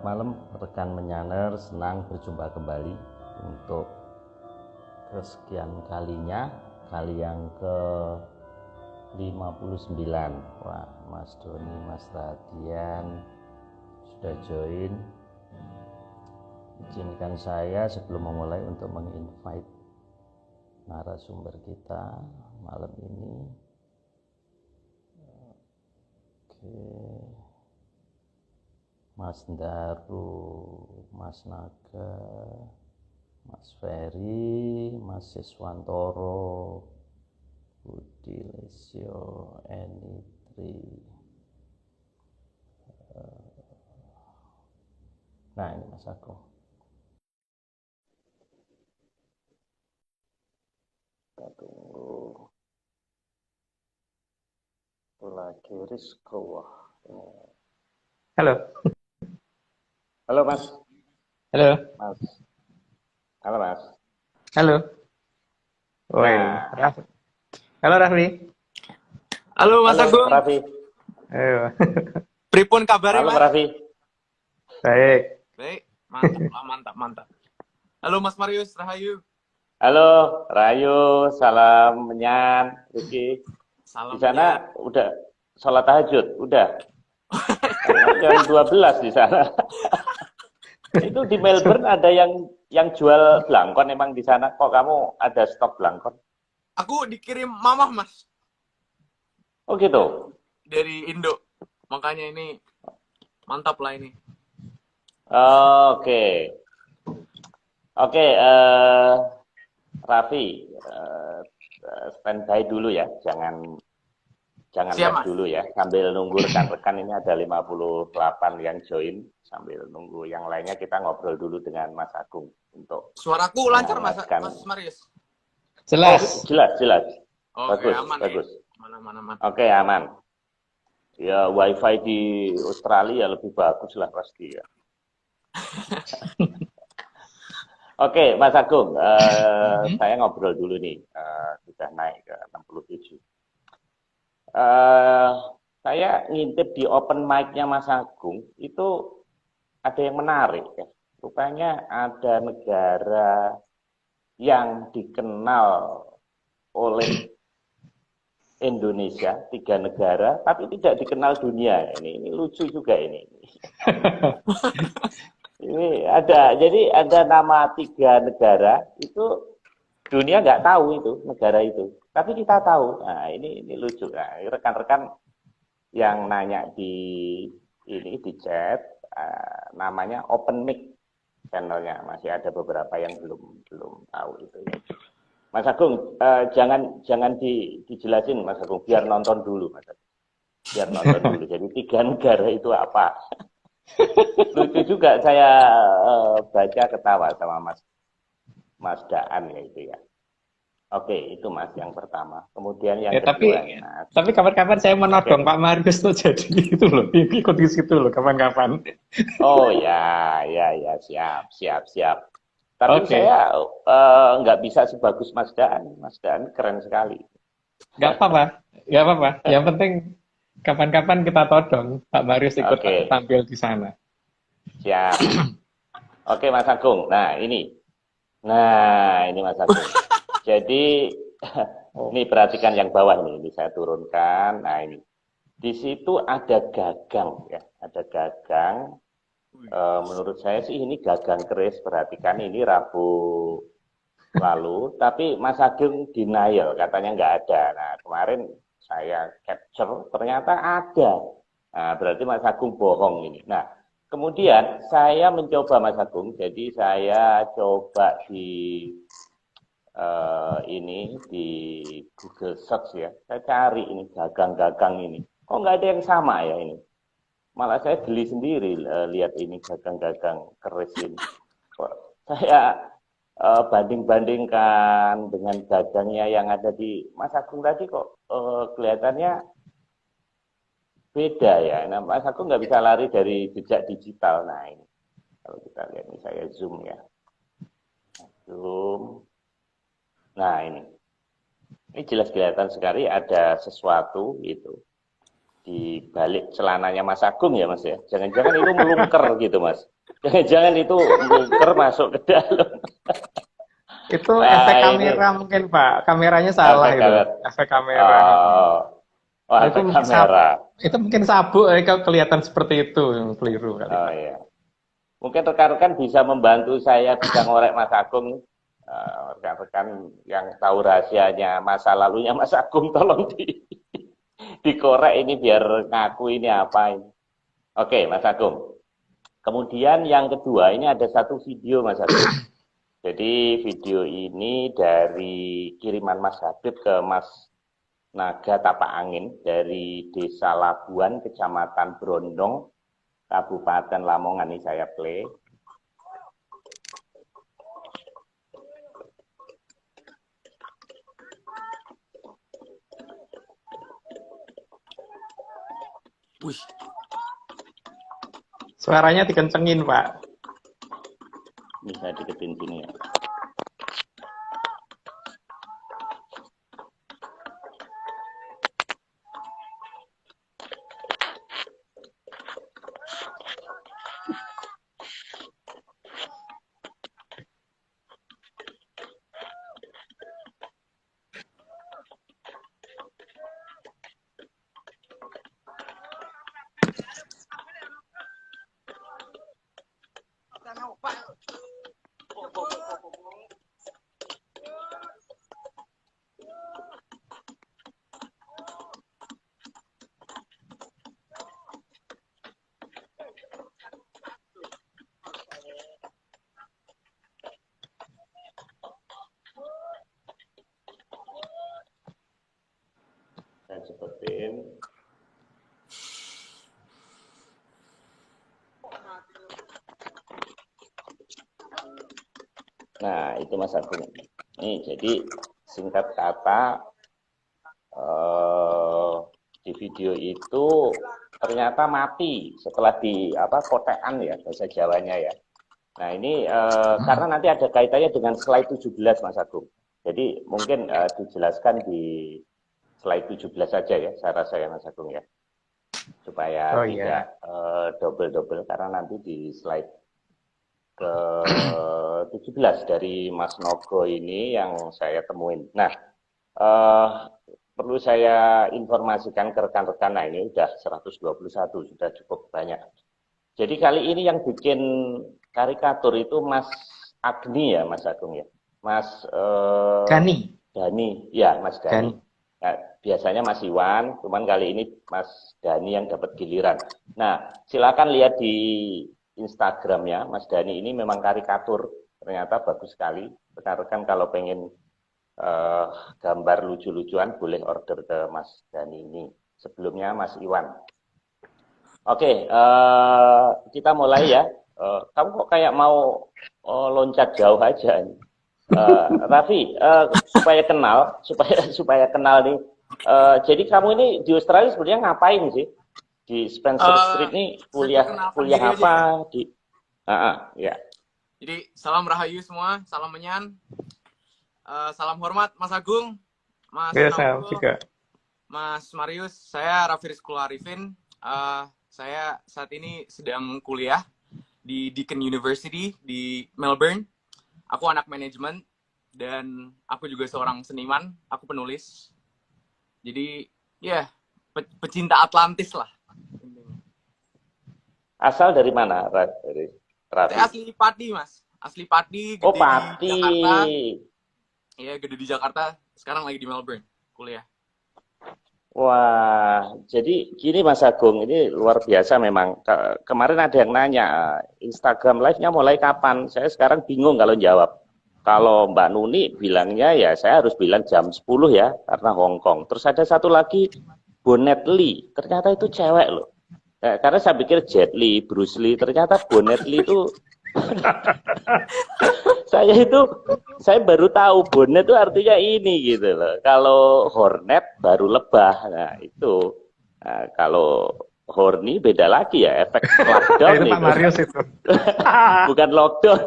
Malam rekan menyaner, senang berjumpa kembali untuk kesekian kalinya, kali yang ke 59. Wah, Mas Doni, Mas Radian sudah join. Izinkan saya sebelum memulai untuk menginvite narasumber kita malam ini. Oke. Mas Daru, Mas Naga, Mas Ferry, Mas Siswantoro, Budi Lesio, Enitri. Nah, ini Mas Agung. Kita tunggu. Itu lagi Rizko. Halo. Halo Mas. Halo. Mas. Halo Mas. Halo. Oh ini. Nah. Raffi. Halo Raffi. Halo Mas Halo Agung. Raffi. Ayo. Pripun kabarnya Halo Mas? Raffi. Baik. Baik, mantap. Halo Mas Marius, Rahayu. Halo Rayu, salam menyan, Riki. Salam Di sana menyan. udah sholat tahajud, udah. Karena jam 12 di sana. Itu di Melbourne ada yang jual blangkon emang di sana. Kok kamu ada stok blangkon? Aku dikirim mamah Mas Oh gitu. dari Indo. Makanya ini mantap lah ini. Oke. Oke, Raffi, standby dulu ya. Jangan Siap live Mas. dulu ya. Sambil nunggu rekan-rekan ini ada 58 yang join. Sambil nunggu yang lainnya kita ngobrol dulu dengan Mas Agung untuk Suaraku lancar Mas Marius. Jelas. Oh, jelas. Oke, Bagus, aman bagus. ya. Aman. Oke, aman. Ya, wifi di Australia lebih bagus lah pasti ya. Oke, Mas Agung, saya ngobrol dulu nih, sudah naik ke 67. Saya ngintip di open mic-nya Mas Agung, itu ada yang menarik ya. Rupanya ada negara yang dikenal oleh Indonesia, 3 negara, tapi tidak dikenal dunia. Ini lucu juga ini. Ini jadi ada nama 3 negara, itu dunia nggak tahu itu, negara itu. Tapi kita tahu. Nah, ini lucu. Nah, rekan-rekan yang nanya di chat, namanya Open Mic channelnya. Masih ada beberapa yang belum tahu itu ya. Mas Agung, jangan dijelasin Mas Agung, biar nonton dulu Mas Agung. Biar nonton dulu. Jadi 3 negara itu apa? Lucu juga saya baca ketawa sama Mas Daan ya itu ya. Oke, itu Mas yang pertama. Kemudian yang kedua nih Mas. Tapi kapan-kapan saya menodong Oke. Pak Marius tuh jadi itu loh. Ikut di situ loh kapan-kapan. Oh ya, siap. Tapi Oke. saya nggak bisa sebagus Mas Daan. Mas Daan keren sekali. Gak apa-apa. Gak apa-apa. Yang penting kapan-kapan kita todong Pak Marius ikut Oke, tampil di sana. siap. Oke Mas Agung. Nah ini Mas Agung. Jadi ini perhatikan yang bawah nih. Ini saya turunkan. Nah ini. Di situ ada gagang ya. Ada gagang. Menurut saya sih ini gagang keris. Perhatikan ini Rabu lalu, tapi Mas Agung denial, katanya nggak ada. Nah, kemarin saya capture, ternyata ada. Nah, berarti Mas Agung bohong ini. Nah, kemudian saya mencoba Mas Agung, jadi saya coba di Google Search ya, saya cari ini gagang-gagang ini. Kok nggak ada yang sama ya ini? Malah saya geli sendiri lihat ini gagang-gagang keris ini. Kok saya banding-bandingkan dengan gagangnya yang ada di Mas Agung tadi kok kelihatannya beda ya. Nah, Mas Agung nggak bisa lari dari jejak digital. Nah ini kalau kita lihat ini saya zoom ya, zoom. Nah ini jelas kelihatan sekali ada sesuatu itu di balik celananya Mas Agung ya Mas ya. Jangan-jangan itu melungker gitu Mas. Jangan-jangan itu melungker masuk ke dalam. Itu efek kamera mungkin Pak. Kameranya salah efek itu. kamera. Efek kamera. Oh, efek kamera. Itu mungkin sabuk kalau kelihatan seperti itu yang keliru kali. Oh iya. Mungkin rekan-rekan bisa membantu saya bisa ngorek Mas Agung. Rekan-rekan yang tahu rahasianya masa lalunya Mas Agung tolong dikorek ini biar ngaku ini apa ini. Oke, Mas Agung. Kemudian yang kedua ini ada satu video Mas Agung. Jadi video ini dari kiriman Mas Habib ke Mas Naga Tapak Angin dari Desa Labuan, Kecamatan Brondong, Kabupaten Lamongan. Ini saya play. Wih. Suaranya dikencengin, Pak. Bisa deketin sini ya. Saya cepetin. Nah, itu Mas Agung. Nih, jadi singkat kata di video itu ternyata mati setelah di kotekan ya bahasa Jawanya ya. Nah, ini karena nanti ada kaitannya dengan slide 17 Mas Agung. Jadi mungkin dijelaskan di slide 17 saja ya, saya rasa ya Mas Agung ya. Supaya tidak double-double karena nanti di slide ke 17 dari Mas Nogo ini yang saya temuin. Nah, perlu saya informasikan ke rekan-rekan, nah ini udah 121, sudah cukup banyak. Jadi kali ini yang bikin karikatur itu Mas Agni ya, Mas Agung ya. Mas Gani. Dani, ya Mas Dani. Nah, biasanya Mas Iwan, cuman kali ini Mas Dani yang dapat giliran. Nah, silakan lihat di Instagramnya Mas Dani ini memang karikatur, ternyata bagus sekali. Rekan-rekan kalau pengen gambar lucu-lucuan boleh order ke Mas Dani ini. Sebelumnya Mas Iwan. Oke, kita mulai ya. Kamu kok kayak mau loncat jauh aja nih. Raffi, supaya kenal nih. Jadi kamu ini di Australia sebenarnya ngapain sih? Di Spencer Street ini kuliah apa di? Ya. Jadi salam rahayu semua, salam menyan, salam hormat Mas Agung, Mas Nogo, Mas Marius. Saya Raffi Rizkul Arifin. Saya saat ini sedang kuliah di Deakin University di Melbourne. Aku anak manajemen dan aku juga seorang seniman. Aku penulis. Jadi ya pecinta Atlantis lah. Asal dari mana, Raffi? Saya asli Pati, Mas. Asli Pati, gede Pati. Di Jakarta. Iya, gede di Jakarta. Sekarang lagi di Melbourne, kuliah. Wah, jadi gini Mas Agung, ini luar biasa memang. Kemarin ada yang nanya, Instagram live-nya mulai kapan? Saya sekarang bingung kalau jawab. Kalau Mbak Nuni bilangnya ya saya harus bilang jam 10 ya, karena Hong Kong. Terus ada satu lagi, Bonet Lee. Ternyata itu cewek loh. Karena saya pikir Jet Li, Bruce Lee, ternyata Bonet Lee itu saya baru tahu Bonet itu artinya ini gitu loh. Kalau Hornet baru lebah. Nah, itu. Nah, kalau horny beda lagi ya, efek lockdown itu. Pak Marius itu. Bukan lockdown.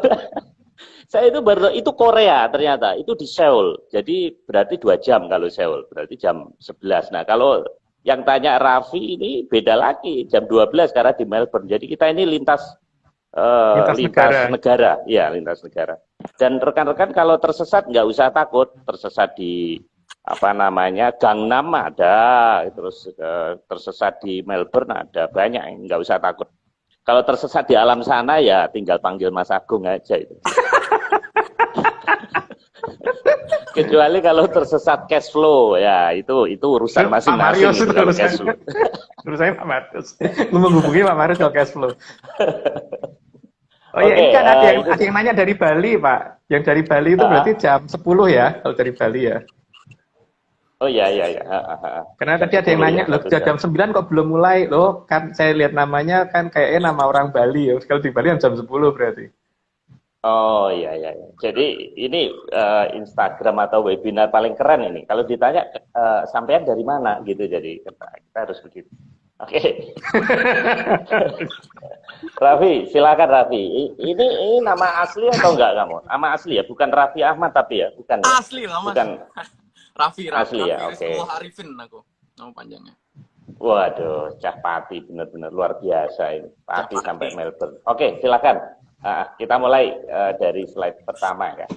Saya itu baru itu Korea ternyata, itu di Seoul. Jadi berarti 2 jam kalau Seoul, berarti jam 11. Nah, kalau Yang tanya Raffi ini beda lagi, jam 12 karena di Melbourne. Jadi kita ini lintas negara. Ya, lintas negara. Dan rekan-rekan kalau tersesat nggak usah takut, tersesat di apa namanya Gangnam ada, terus tersesat di Melbourne ada, banyak, nggak usah takut. Kalau tersesat di alam sana ya tinggal panggil Mas Agung aja itu. Kecuali kalau tersesat cash flow ya itu urusan masing-masing itu kalau cash flow. Terus saya Pak Marius menghubungi Pak Marius kalau cash flow. Oh iya, ini kan ada yang nanya dari Bali, Pak. Yang dari Bali itu berarti jam 10 ya, kalau dari Bali ya. Oh iya. Karena tadi ada yang nanya, loh jam 9 kok belum mulai? Loh kan saya lihat namanya kan kayaknya nama orang Bali ya. Kalau di Bali jam 10 berarti. Oh iya. Jadi ini Instagram atau webinar paling keren ini. Kalau ditanya sampean dari mana gitu, jadi kita harus begitu. Oke. Raffi, silakan Raffi. Ini nama asli atau enggak kamu? Nama asli ya, bukan Raffi Ahmad tapi ya, bukan. Asli lah Mas. Bukan. Raffi ya, oke. Arifin aku, nama panjangnya. Waduh, Cah Pati benar-benar luar biasa ini. Pati sampai Melbourne. Oke, silakan. Kita mulai dari slide pertama ya.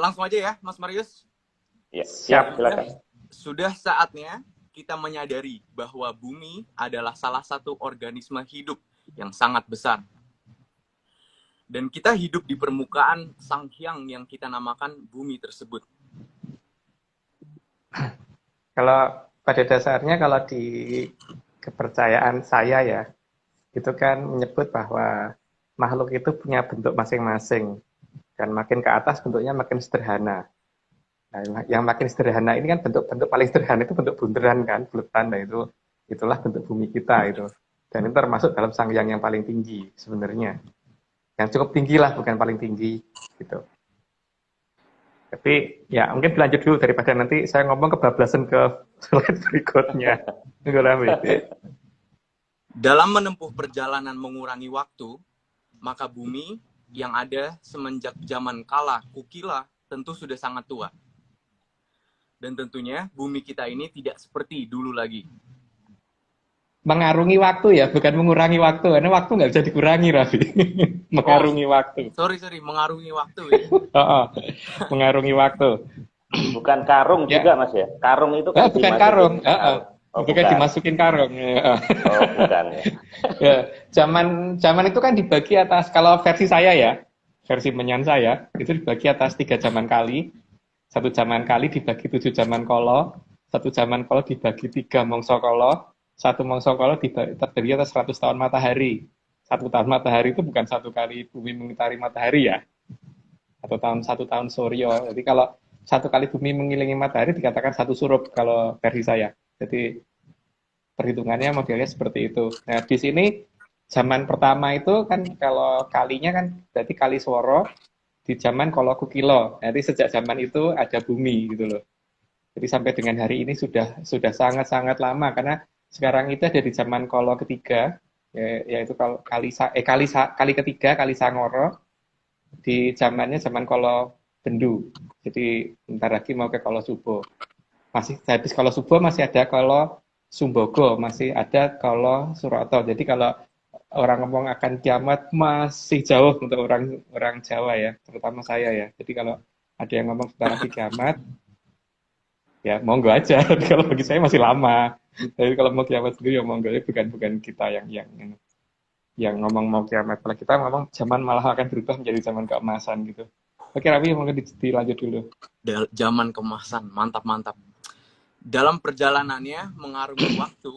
Langsung aja ya, Mas Marius. Ya, siap, silakan. Sudah saatnya kita menyadari bahwa bumi adalah salah satu organisme hidup yang sangat besar. Dan kita hidup di permukaan Sang Hyang yang kita namakan bumi tersebut. Kalau pada dasarnya kalau di kepercayaan saya ya, itu kan menyebut bahwa makhluk itu punya bentuk masing-masing. Dan makin ke atas bentuknya makin sederhana. Nah, yang makin sederhana ini kan bentuk paling sederhana itu bentuk bunderan kan, buletan. Nah itulah bentuk bumi kita itu. Dan itu termasuk dalam Sang Hyang yang paling tinggi sebenarnya. Yang cukup tinggi lah, bukan paling tinggi gitu. Tapi ya mungkin lanjut dulu daripada nanti saya ngomong kebablasan ke slide berikutnya. Dalam menempuh perjalanan mengurangi waktu, maka bumi yang ada semenjak zaman kala kukila tentu sudah sangat tua. Dan tentunya bumi kita ini tidak seperti dulu lagi. Mengarungi waktu ya, bukan mengurangi waktu. Karena waktu nggak bisa dikurangi, Raffi. Mengarungi waktu. Sorry, mengarungi waktu ya. Mengarungi waktu. Bukan karung juga, Mas ya. Karung itu kan bukan karung. Bukan dimasukin karung. Oh, bukan. Ya, zaman itu kan dibagi atas, kalau versi saya ya, versi menyan saya, itu dibagi atas 3 zaman kali. 1 zaman kali dibagi 7 zaman kolo, 1 zaman kolo dibagi 3 mongso kolo, 1 mongso kolo terdiri atas 100 tahun matahari. 1 tahun matahari itu bukan 1 kali bumi mengitari matahari ya. 1 tahun suryo. Jadi kalau 1 kali bumi mengelilingi matahari dikatakan 1 surup kalau versi saya. Jadi perhitungannya modelnya seperti itu. Nah di sini zaman pertama itu kan kalau kalinya kan berarti kali sworo di zaman kolo kukilo. Jadi sejak zaman itu ada bumi gitu loh. Jadi sampai dengan hari ini sudah sangat-sangat lama karena sekarang itu ada di zaman kolo ketiga, yaitu kali ketiga, kali sangoro, di zaman kolo bendu. Jadi bentar lagi mau ke kolo subo. Masih habis kolo subo masih ada kolo sumbogo, masih ada kolo suroto. Jadi kalau orang ngomong akan kiamat masih jauh untuk orang Jawa ya, terutama saya ya. Jadi kalau ada yang ngomong sebentar lagi kiamat, ya monggo aja. Kalau bagi saya masih lama. Tapi kalau mau kiamat sendiri ya monggo, bukan kita yang ngomong mau kiamat. Kalau kita ngomong zaman malah akan berubah menjadi zaman keemasan gitu. Oke, Raffi mungkin dilanjut dulu. Zaman keemasan, mantap. Dalam perjalanannya mengarungi waktu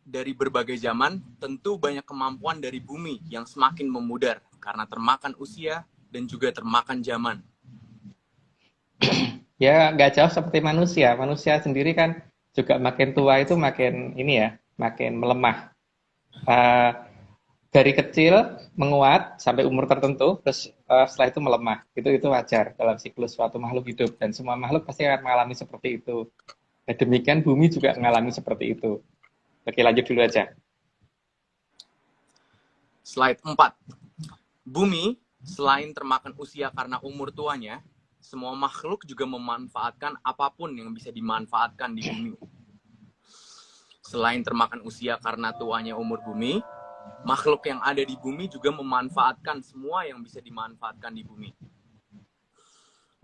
dari berbagai zaman, tentu banyak kemampuan dari bumi yang semakin memudar karena termakan usia dan juga termakan zaman. Ya nggak jauh seperti manusia. Manusia sendiri kan juga makin tua itu makin makin melemah. Dari kecil menguat sampai umur tertentu, terus setelah itu melemah. Itu wajar dalam siklus suatu makhluk hidup dan semua makhluk pasti akan mengalami seperti itu. Dan demikian bumi juga mengalami seperti itu. Oke, lanjut dulu aja. Slide 4. Bumi selain termakan usia karena umur tuanya, semua makhluk juga memanfaatkan apapun yang bisa dimanfaatkan di bumi. Selain termakan usia karena tuanya umur bumi, makhluk yang ada di bumi juga memanfaatkan semua yang bisa dimanfaatkan di bumi.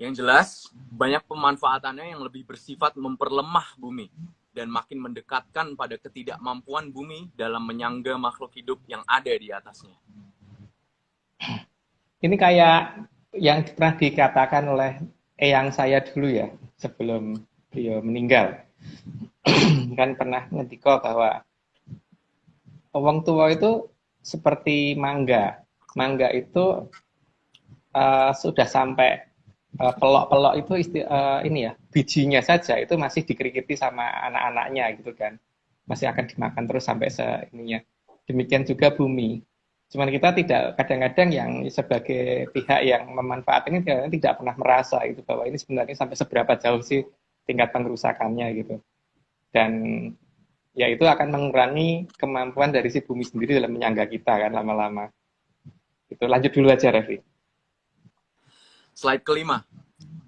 Yang jelas, banyak pemanfaatannya yang lebih bersifat memperlemah bumi dan makin mendekatkan pada ketidakmampuan bumi dalam menyangga makhluk hidup yang ada di atasnya. Ini kayak yang pernah dikatakan oleh eyang saya dulu ya, sebelum beliau meninggal. Kan pernah ngendika bahwa wong tua itu seperti mangga. Mangga itu sudah sampai pelok-pelok itu ini ya, bijinya saja itu masih dikerikiti sama anak-anaknya gitu kan. Masih akan dimakan terus sampai seininya. Demikian juga bumi. Cuman kita tidak, kadang-kadang yang sebagai pihak yang memanfaatkan ini tidak pernah merasa itu bahwa ini sebenarnya sampai seberapa jauh sih tingkat pengrusakannya gitu. Dan ya itu akan mengurangi kemampuan dari si bumi sendiri dalam menyangga kita kan lama-lama. Itu lanjut dulu aja Revi. Slide kelima.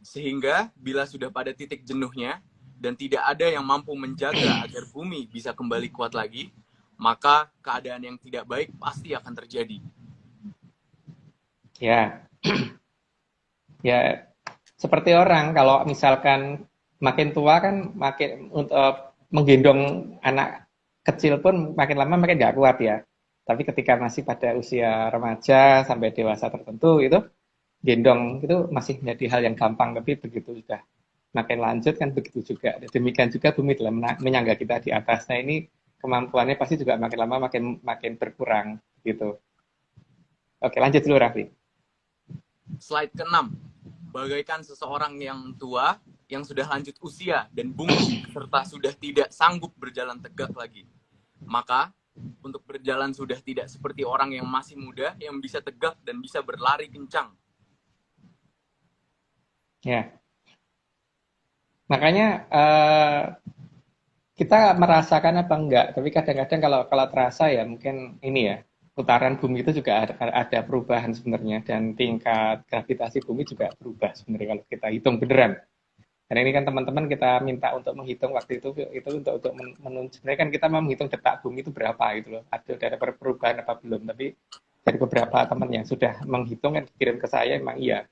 Sehingga bila sudah pada titik jenuhnya dan tidak ada yang mampu menjaga agar bumi bisa kembali kuat lagi, maka keadaan yang tidak baik pasti akan terjadi. Ya, ya seperti orang kalau misalkan makin tua kan makin menggendong anak kecil pun makin lama makin nggak kuat ya. Tapi ketika masih pada usia remaja sampai dewasa tertentu itu gendong itu masih menjadi hal yang gampang. Tapi begitu sudah makin lanjut kan begitu juga. Demikian juga bumi dalam menyangga kita di atas. Nah ini kemampuannya pasti juga makin lama makin berkurang gitu. Oke, lanjut dulu Raffi. Slide ke-6. Bagaikan seseorang yang tua yang sudah lanjut usia dan bungkuk serta sudah tidak sanggup berjalan tegak lagi. Maka untuk berjalan sudah tidak seperti orang yang masih muda yang bisa tegak dan bisa berlari kencang. Ya. Makanya kita merasakan apa enggak, tapi kadang-kadang kalau terasa ya mungkin ini ya, putaran bumi itu juga ada perubahan sebenarnya, dan tingkat gravitasi bumi juga berubah sebenarnya kalau kita hitung beneran. Karena ini kan teman-teman kita minta untuk menghitung waktu itu untuk menunjuk, sebenarnya kan kita mau menghitung detak bumi itu berapa gitu loh, ada perubahan apa belum, tapi dari beberapa teman yang sudah menghitung kan kirim ke saya, emang iya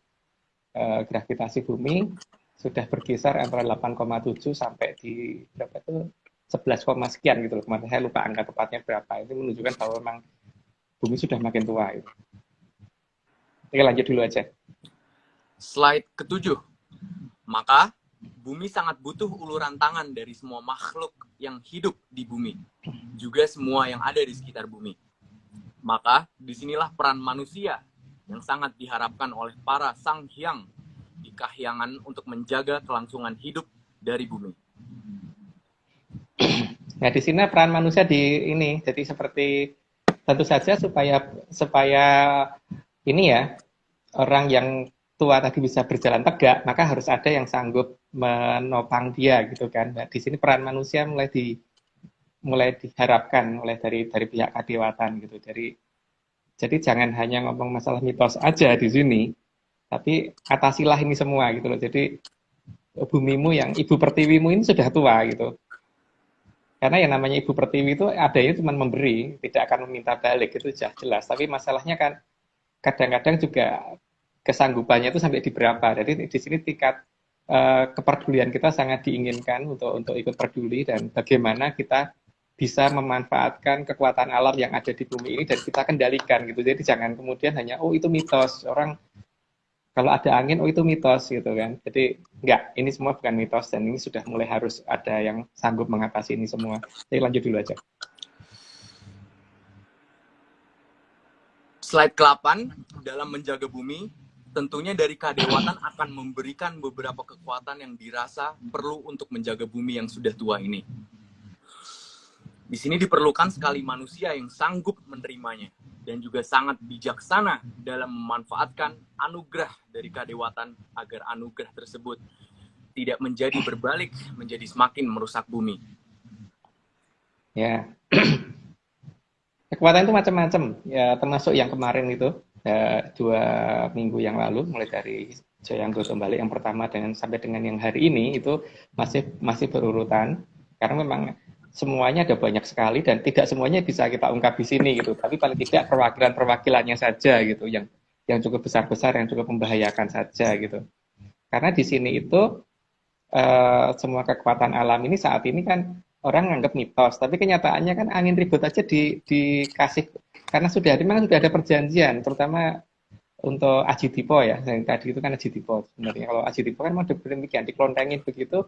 gravitasi bumi sudah berkisar antara 8,7 sampai di berapa itu 11, sekian gitu loh. Kemarin saya lupa angka tepatnya berapa. Itu menunjukkan bahwa memang bumi sudah makin tua itu. Oke, lanjut dulu aja. Slide ke-7. Maka bumi sangat butuh uluran tangan dari semua makhluk yang hidup di bumi, juga semua yang ada di sekitar bumi. Maka disinilah peran manusia yang sangat diharapkan oleh para sang hyang di kahyangan untuk menjaga kelangsungan hidup dari bumi. Nah, di sini peran manusia di ini, jadi seperti tentu saja supaya ini ya, orang yang tua tadi bisa berjalan tegak, maka harus ada yang sanggup menopang dia gitu kan. Nah, di sini peran manusia mulai diharapkan oleh dari pihak kadewatan gitu. Jadi jangan hanya ngomong masalah mitos aja di sini, tapi atasilah ini semua gitu loh. Jadi bumimu yang ibu pertiwimu ini sudah tua gitu. Karena yang namanya ibu pertiwi itu adanya cuma memberi, tidak akan meminta balik, itu jelas. Tapi masalahnya kan kadang-kadang juga kesanggupannya itu sampai di berapa. Jadi di sini tingkat kepedulian kita sangat diinginkan untuk ikut peduli, dan bagaimana kita bisa memanfaatkan kekuatan alam yang ada di bumi ini dan kita kendalikan gitu. Jadi jangan kemudian hanya itu mitos, orang kalau ada angin itu mitos gitu kan. Jadi enggak, ini semua bukan mitos dan ini sudah mulai harus ada yang sanggup mengatasi ini semua. Jadi lanjut dulu aja. Slide ke-8, dalam menjaga bumi, tentunya dari kadewatan akan memberikan beberapa kekuatan yang dirasa perlu untuk menjaga bumi yang sudah tua ini. Di sini diperlukan sekali manusia yang sanggup menerimanya dan juga sangat bijaksana dalam memanfaatkan anugerah dari kadewatan agar anugerah tersebut tidak menjadi berbalik menjadi semakin merusak bumi. Ya. Kekuatan itu macam-macam, ya termasuk yang kemarin itu 2 minggu yang lalu, mulai dari Jaya Anggoto balik yang pertama sampai dengan yang hari ini itu masih berurutan, karena memang semuanya ada banyak sekali dan tidak semuanya bisa kita ungkap di sini gitu, tapi paling tidak perwakilannya saja gitu yang cukup besar-besar, yang cukup membahayakan saja gitu. Karena di sini itu semua kekuatan alam ini saat ini kan orang nganggap mitos, tapi kenyataannya kan angin ribut aja dikasih, karena memang sudah ada perjanjian, terutama untuk Aji Dipo ya, yang tadi itu kan Aji Dipo sebenarnya. Kalau Aji Dipo kan mau demikian, dikelontengin begitu,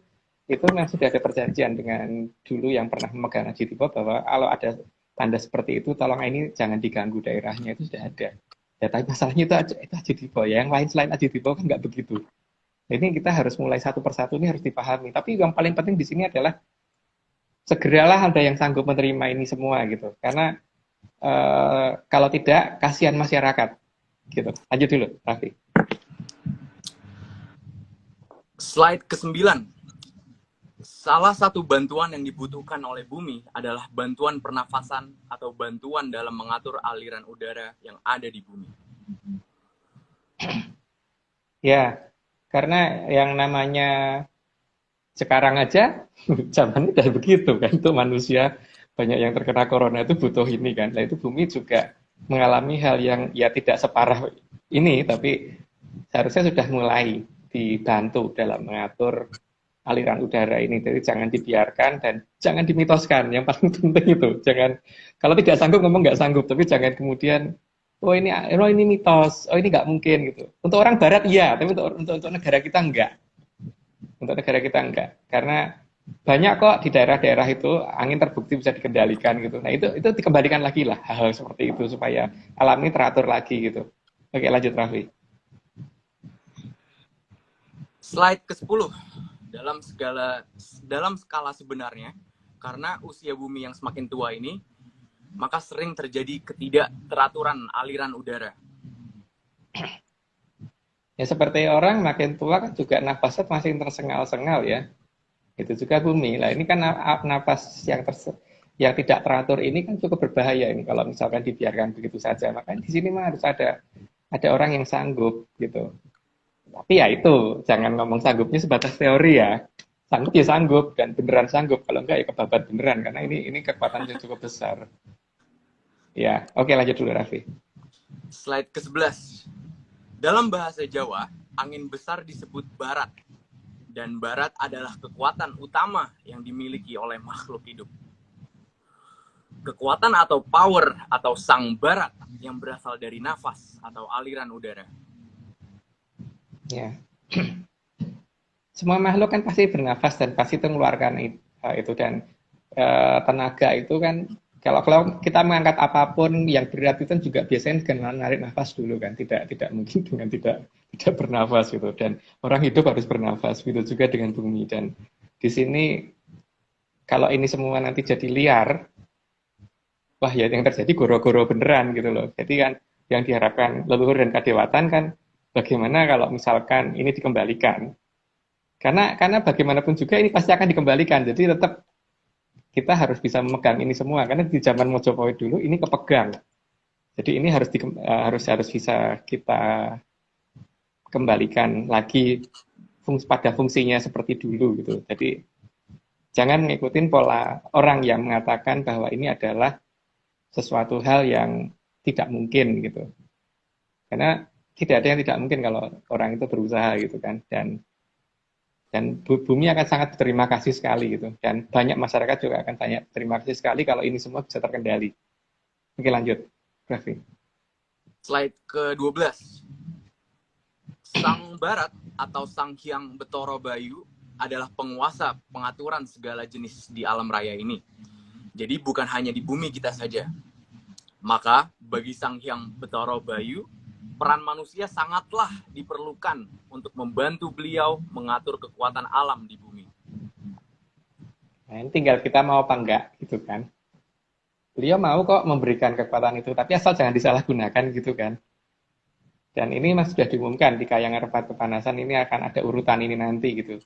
itu memang sudah ada perjanjian dengan dulu yang pernah memegang Aji Dipo bahwa kalau ada tanda seperti itu, tolong ini jangan diganggu daerahnya, itu sudah ada. Ya, tapi masalahnya itu Aji Dipo ya, yang lain selain Aji Dipo kan nggak begitu. Ini kita harus mulai satu persatu, ini harus dipahami. Tapi yang paling penting di sini adalah segeralah ada yang sanggup menerima ini semua gitu. Karena kalau tidak, kasihan masyarakat. Gitu. Lanjut dulu, Raffi. Slide ke-9. Salah satu bantuan yang dibutuhkan oleh bumi adalah bantuan pernafasan atau bantuan dalam mengatur aliran udara yang ada di bumi. Ya, karena yang namanya sekarang aja zaman udah begitu kan, itu manusia banyak yang terkena corona itu butuh ini kan. Nah itu bumi juga mengalami hal yang ya tidak separah ini, tapi seharusnya sudah mulai dibantu dalam mengatur aliran udara ini. Jadi jangan dibiarkan dan jangan dimitoskan. Yang paling penting itu jangan, kalau tidak sanggup ngomong nggak sanggup, tapi jangan kemudian oh ini mitos, oh ini nggak mungkin gitu. Untuk orang Barat iya, tapi untuk negara kita enggak. Untuk negara kita enggak, karena banyak kok di daerah-daerah itu angin terbukti bisa dikendalikan gitu. Nah itu dikembalikan lagi lah hal-hal seperti itu supaya alam ini teratur lagi gitu. Oke lanjut Raffi. Slide ke-10. Dalam skala sebenarnya, karena usia bumi yang semakin tua ini, maka sering terjadi ketidakteraturan aliran udara. Ya seperti orang makin tua kan juga nafasnya masih tersengal-sengal ya. Itu juga bumi. Lah ini kan napas yang tidak teratur ini kan cukup berbahaya ini kalau misalkan dibiarkan begitu saja. Makanya di sini mah harus ada orang yang sanggup gitu. Tapi ya itu jangan ngomong sanggupnya sebatas teori ya. Sanggup ya sanggup dan beneran sanggup. Kalau enggak ya kebabat beneran karena ini kekuatan yang cukup besar. Ya, oke lanjut dulu Raffi. Slide ke-11. Dalam bahasa Jawa, angin besar disebut barat. Dan barat adalah kekuatan utama yang dimiliki oleh makhluk hidup. Kekuatan atau power atau sang barat yang berasal dari nafas atau aliran udara. Ya. Semua makhluk kan pasti bernafas dan pasti itu mengeluarkan itu dan tenaga itu kan kalau kita mengangkat apapun yang berat itu kan juga biasanya dengan menarik nafas dulu kan, tidak mungkin dengan tidak bernafas gitu. Dan orang hidup harus bernafas, gitu juga dengan bumi. Dan di sini kalau ini semua nanti jadi liar, wah ya yang terjadi goro-goro beneran gitu loh. Jadi kan yang diharapkan leluhur dan kadewatan kan bagaimana kalau misalkan ini dikembalikan. Karena bagaimanapun juga ini pasti akan dikembalikan. Jadi tetap kita harus bisa memegang ini semua karena di zaman Mojopahit dulu ini kepegang. Jadi ini harus bisa kita kembalikan lagi pada fungsinya seperti dulu gitu. Jadi jangan ngikutin pola orang yang mengatakan bahwa ini adalah sesuatu hal yang tidak mungkin gitu. Karena tidak ada yang tidak mungkin kalau orang itu berusaha gitu kan. Dan bumi akan sangat berterima kasih sekali gitu. Dan banyak masyarakat juga akan banyak terima kasih sekali kalau ini semua bisa terkendali. Oke lanjut, Raffi. Slide ke-12. Sang Barat atau Sang Hyang Betara Bayu adalah penguasa pengaturan segala jenis di alam raya ini. Jadi bukan hanya di bumi kita saja. Maka bagi Sang Hyang Betara Bayu, peran manusia sangatlah diperlukan untuk membantu beliau mengatur kekuatan alam di bumi. Nah, ini tinggal kita mau apa enggak, gitu kan. Beliau mau kok memberikan kekuatan itu, tapi asal jangan disalahgunakan gitu kan. Dan ini mas sudah diumumkan di Kayangan Repat Kepanasan ini akan ada urutan ini nanti gitu.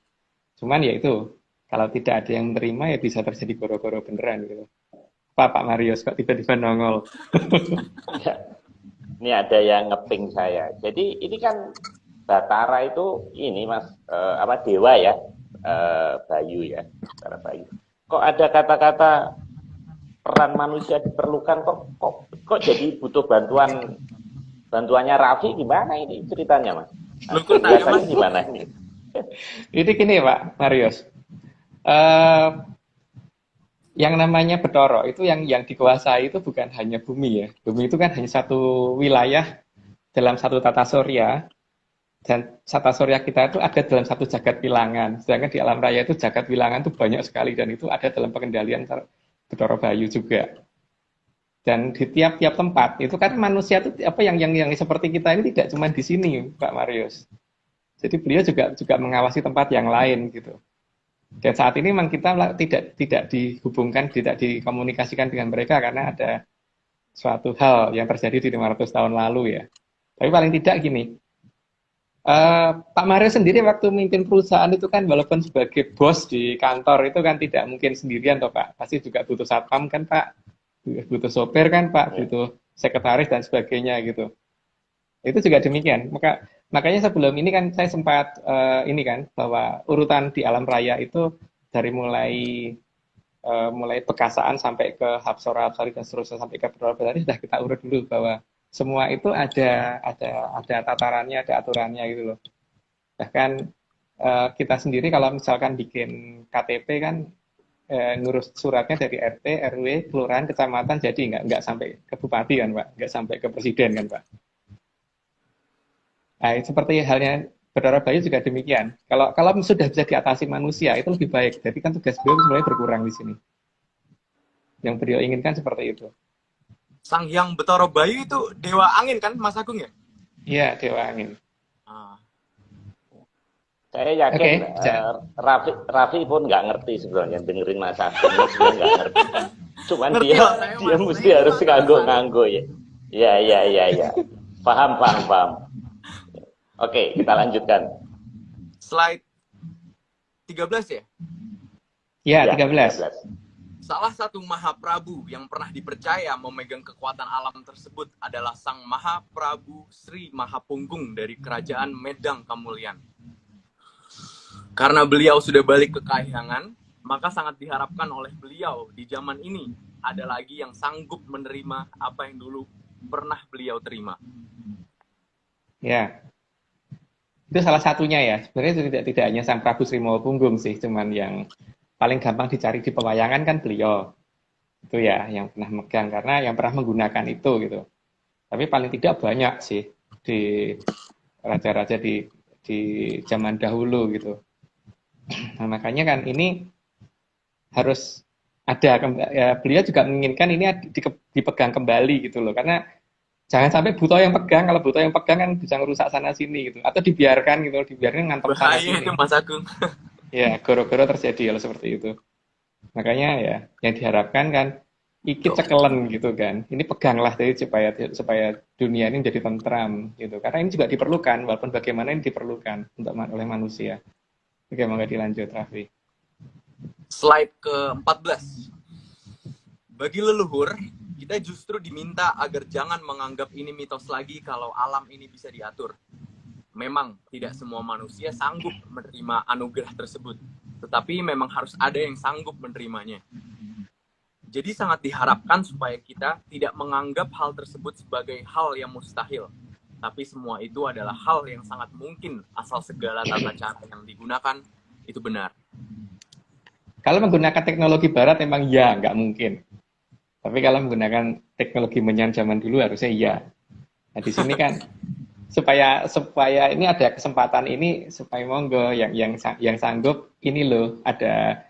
Cuman ya itu, kalau tidak ada yang menerima ya bisa terjadi goro-goro beneran gitu. Pak Marius kok tiba-tiba nongol. Ini ada yang ngeping saya. Jadi ini kan Batara itu ini Mas apa dewa ya, Bayu ya, Batara Bayu. Kok ada kata-kata peran manusia diperlukan kok jadi butuh bantuannya Raffi gimana ini ceritanya Mas? Biasanya gimana ini? Ini gini Pak Marius. Yang namanya Bathara itu yang dikuasai itu bukan hanya bumi ya. Bumi itu kan hanya satu wilayah dalam satu tata surya, dan tata surya kita itu ada dalam satu jagat bilangan. Sedangkan di alam raya itu jagat bilangan itu banyak sekali, dan itu ada dalam pengendalian Bathara Bayu juga. Dan di tiap-tiap tempat itu kan manusia itu apa yang seperti kita ini tidak cuma di sini Pak Marius. Jadi beliau juga mengawasi tempat yang lain gitu. Dan saat ini memang kita tidak dihubungkan, tidak dikomunikasikan dengan mereka karena ada suatu hal yang terjadi di 500 tahun lalu ya. Tapi paling tidak gini, Pak Marius sendiri waktu memimpin perusahaan itu kan walaupun sebagai bos di kantor itu kan tidak mungkin sendirian toh Pak. Pasti juga butuh satpam kan Pak, butuh sopir kan Pak, butuh sekretaris dan sebagainya gitu. Itu juga demikian. Makanya sebelum ini kan saya sempat ini kan bahwa urutan di alam raya itu dari mulai Bekasaan sampai ke Hapsora dan seterusnya sampai ke Bathara Bayu sudah kita urut dulu bahwa semua itu ada tatarannya, ada aturannya gitu loh. Bahkan kita sendiri kalau misalkan bikin KTP kan ngurus suratnya dari RT, RW, kelurahan, kecamatan, jadi nggak sampai ke bupati kan Pak, nggak sampai ke presiden kan Pak. Nah, seperti halnya Bathara Bayu juga demikian. Kalau sudah bisa diatasi manusia itu lebih baik. Jadi kan tugas beliau sebenarnya berkurang di sini. Yang beliau inginkan seperti itu. Sang Hyang Bathara Bayu itu dewa angin kan Mas Agung ya? Iya, dewa angin. Saya yakin Raffi pun nggak ngerti sebenarnya dengerin Mas Agung, dia nggak ngerti. Cuman dia mesti harus nganggo ya. Iya. Paham. Oke, kita lanjutkan. Slide 13 ya? Iya, 13. Salah satu Mahaprabu yang pernah dipercaya memegang kekuatan alam tersebut adalah Sang Mahaprabu Sri Mahapunggung dari Kerajaan Medang Kamulian. Karena beliau sudah balik ke Kahyangan, maka sangat diharapkan oleh beliau di zaman ini ada lagi yang sanggup menerima apa yang dulu pernah beliau terima. Ya. Itu salah satunya ya. Sebenarnya itu tidak hanya Sang Prabu Sri Mahapunggung sih, cuman yang paling gampang dicari di pewayangan kan beliau. Itu ya yang pernah megang karena yang pernah menggunakan itu gitu. Tapi paling tidak banyak sih di raja-raja di zaman dahulu gitu. Nah, makanya kan ini harus ada ya, beliau juga menginginkan ini dipegang kembali gitu loh, karena jangan sampai buta yang pegang. Kalau buta yang pegang kan bisa ngerusak sana sini gitu, atau dibiarkan ngantep sana sini. Itu Mas Agung. Ya, goro-goro terjadi kalau seperti itu. Makanya ya yang diharapkan kan ikit cekelen gitu kan. Ini peganglah jadi supaya dunia ini menjadi tentram gitu. Karena ini juga diperlukan, walaupun bagaimana ini diperlukan oleh manusia. Oke, monggo dilanjut Raffi. Slide ke-14. Bagi leluhur, kita justru diminta agar jangan menganggap ini mitos lagi kalau alam ini bisa diatur. Memang tidak semua manusia sanggup menerima anugerah tersebut, tetapi memang harus ada yang sanggup menerimanya. Jadi sangat diharapkan supaya kita tidak menganggap hal tersebut sebagai hal yang mustahil, tapi semua itu adalah hal yang sangat mungkin asal segala tata cara yang digunakan itu benar. Kalau menggunakan teknologi barat memang ya nggak mungkin. Tapi kalau menggunakan teknologi menyan zaman dulu harusnya iya. Nah di sini kan supaya ini ada kesempatan ini supaya monggo yang sanggup ini loh, ada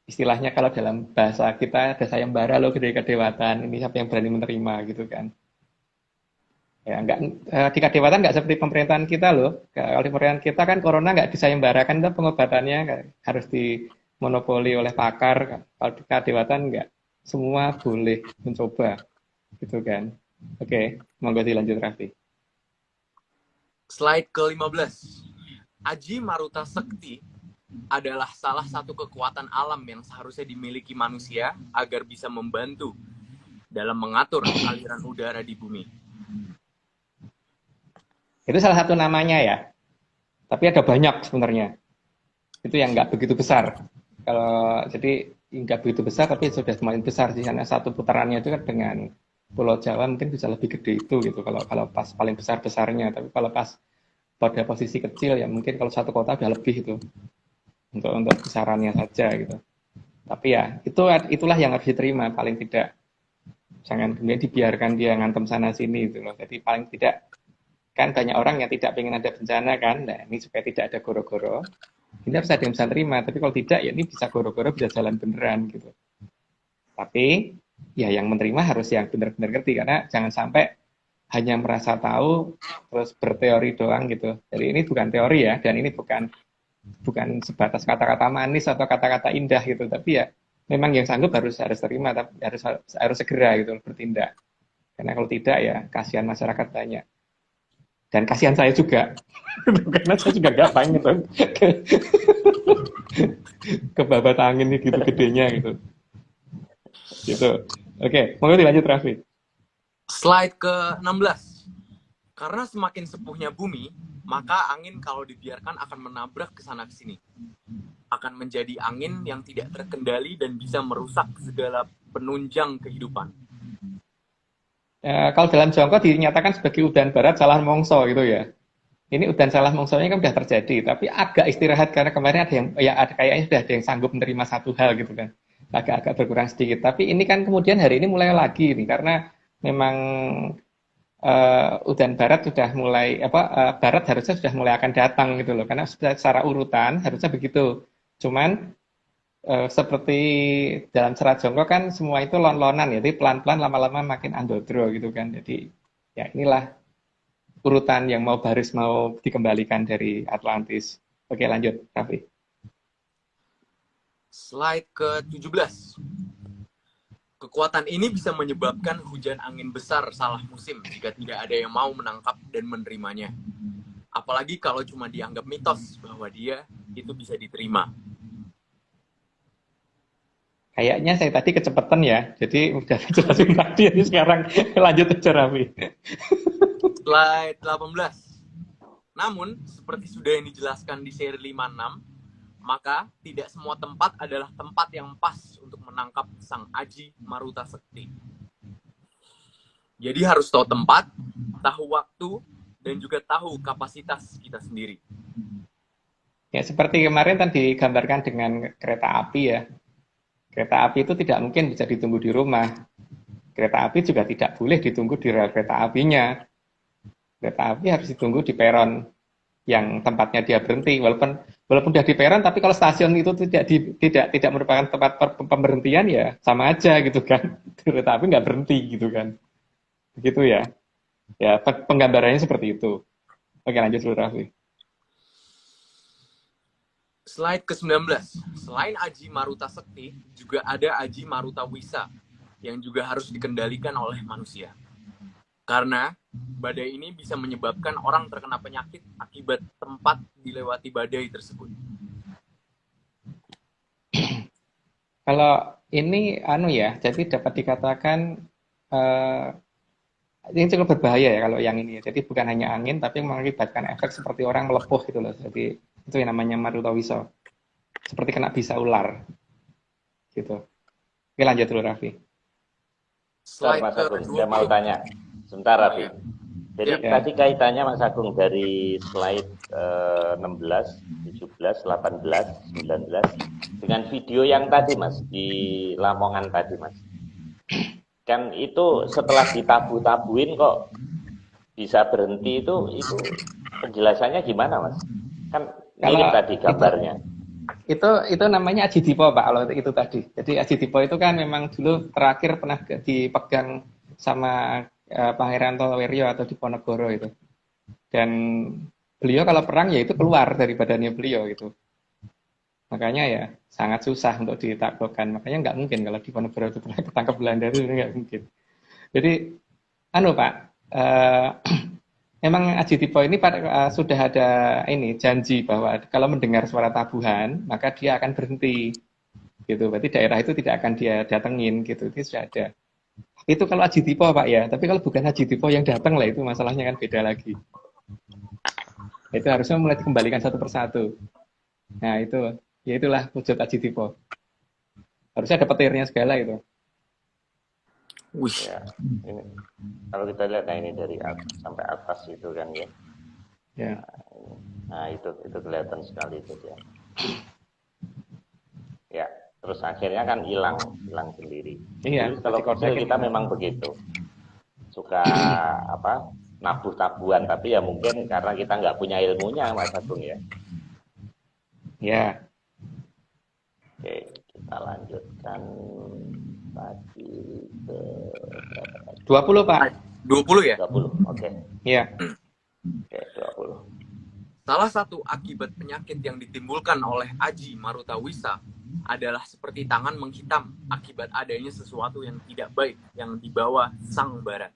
istilahnya kalau dalam bahasa kita ada sayembara loh dari kedewatan, ini siapa yang berani menerima gitu kan. Ya enggak di kadewatan enggak seperti pemerintahan kita loh. Kalau di pemerintahan kita kan corona enggak disayembarakan, pengobatannya harus dimonopoli oleh pakar. Kalau di kadewatan enggak, semua boleh mencoba gitu kan. Oke, monggo dilanjut Raffi. Slide ke-15. Aji Maruta Sekti adalah salah satu kekuatan alam yang seharusnya dimiliki manusia agar bisa membantu dalam mengatur aliran udara di bumi. Itu salah satu namanya ya. Tapi ada banyak sebenarnya. Itu yang nggak begitu besar. Kalau jadi nggak begitu besar, tapi sudah semakin besar sih. Karena satu putarannya itu kan dengan Pulau Jawa mungkin bisa lebih gede itu gitu. Kalau pas paling besar besarnya. Tapi kalau pas pada posisi kecil ya mungkin kalau satu kota udah lebih itu untuk besarannya saja gitu. Tapi ya itulah yang harus diterima paling tidak. Jangan kemudian dibiarkan dia ngantem sana sini gitu loh. Jadi paling tidak kan banyak orang yang tidak ingin ada bencana kan. Nah ini supaya tidak ada goro-goro. Ini harus ada yang bisa terima. Tapi kalau tidak ya ini bisa goro-goro bisa jalan beneran gitu. Tapi ya yang menerima harus yang benar-benar ngerti karena jangan sampai hanya merasa tahu terus berteori doang gitu. Jadi ini bukan teori ya dan ini bukan sebatas kata-kata manis atau kata-kata indah gitu. Tapi ya memang yang sanggup harus terima tapi harus segera gitu bertindak. Karena kalau tidak ya kasihan masyarakat banyak. Dan kasihan saya juga, karena saya juga nggak pengen ke babat angin nih gitu gedenya gitu. Gitu. Oke, mau dilanjut Raffi. Slide ke-16. Karena semakin sepuhnya bumi, maka angin kalau dibiarkan akan menabrak ke sana ke sini. Akan menjadi angin yang tidak terkendali dan bisa merusak segala penunjang kehidupan. Kalau dalam Jongko dinyatakan sebagai udan barat salah mongso gitu ya. Ini udan salah mongsonya kan sudah terjadi, tapi agak istirahat karena kemarin ada yang ya ada kayaknya sudah ada yang sanggup menerima satu hal gitu kan. Agak berkurang sedikit. Tapi ini kan kemudian hari ini mulai lagi nih karena memang udan barat sudah mulai barat harusnya sudah mulai akan datang gitu loh. Karena secara urutan harusnya begitu. Cuman seperti dalam serat Jongko kan semua itu lon-lonan ya, jadi pelan-pelan lama-lama makin andodro gitu kan. Jadi ya inilah urutan yang mau dikembalikan dari Atlantis. Oke lanjut, Raffi. Slide ke-17. Kekuatan ini bisa menyebabkan hujan angin besar salah musim jika tidak ada yang mau menangkap dan menerimanya. Apalagi kalau cuma dianggap mitos bahwa dia itu bisa diterima. Kayaknya saya tadi kecepatan ya, jadi udah jelasin tadi, ini sekarang lanjut aja Raffi. Slide 18. Namun, seperti sudah yang dijelaskan di seri 56, maka tidak semua tempat adalah tempat yang pas untuk menangkap Sang Aji Maruta Sekti. Jadi harus tahu tempat, tahu waktu, dan juga tahu kapasitas kita sendiri. Ya, seperti kemarin tadi digambarkan dengan kereta api ya. Kereta api itu tidak mungkin bisa ditunggu di rumah. Kereta api juga tidak boleh ditunggu di rel kereta apinya. Kereta api harus ditunggu di peron yang tempatnya dia berhenti. Walaupun sudah di peron, tapi kalau stasiun itu tidak merupakan tempat pemberhentian ya sama aja gitu kan. Kereta api nggak berhenti gitu kan. Begitu ya. Ya penggambarannya seperti itu. Oke lanjut dulu Raffi. Slide ke-19. Selain Aji Maruta Sekti, juga ada Aji Maruta Wisa yang juga harus dikendalikan oleh manusia. Karena badai ini bisa menyebabkan orang terkena penyakit akibat tempat dilewati badai tersebut. Kalau ini jadi dapat dikatakan ini cukup berbahaya ya kalau yang ini. Jadi bukan hanya angin, tapi mengakibatkan efek seperti orang melepuh gitu loh. Jadi itu yang namanya Maruta Wisa. Seperti kena bisa ular. Gitu. Oke lanjut dulu Raffi. Slide Mas Agung, saya mau tanya. Sebentar Raffi. Jadi tadi kaitannya Mas Agung dari slide 16, 17, 18, 19 dengan video yang tadi Mas, di Lamongan tadi Mas. Kan itu setelah ditabu-tabuin kok bisa berhenti itu penjelasannya gimana Mas? Kan mirip tadi gambarnya. Itu namanya Aji Dipo Pak, kalau itu tadi. Jadi Aji Dipo itu kan memang dulu terakhir pernah dipegang sama Pangeran Toweryo atau Diponegoro itu. Dan beliau kalau perang ya itu keluar dari badannya beliau gitu. Makanya ya sangat susah untuk ditaklukkan. Makanya nggak mungkin kalau Diponegoro itu pernah ketangkep Belanda itu nggak mungkin. Jadi Pak, memang Aji Dipo ini sudah ada janji bahwa kalau mendengar suara tabuhan maka dia akan berhenti gitu. Berarti daerah itu tidak akan dia datengin gitu. Itu sudah ada. Itu kalau Aji Dipo Pak ya. Tapi kalau bukan Aji Dipo yang datang lah itu masalahnya kan beda lagi. Itu harusnya mulai dikembalikan satu persatu. Nah itu, ya itulah wujud Aji Dipo. Harusnya ada petirnya segala itu. Wih. Ya, ini kalau kita lihat, nah ini dari atas sampai atas itu kan ya. Ya. Nah itu kelihatan sekali itu ya. Ya, terus akhirnya kan hilang sendiri. Iya. Jadi kalau kita memang begitu, suka apa nabuh-tabuhan, tapi ya mungkin karena kita nggak punya ilmunya, Mas Agung ya. Ya. Oke, kita lanjutkan lagi ke 20 Pak. 20 ya? 20, oke. Iya. Oke, 20. Salah satu akibat penyakit yang ditimbulkan oleh Aji Marutawisa adalah seperti tangan menghitam akibat adanya sesuatu yang tidak baik yang dibawa sang bara.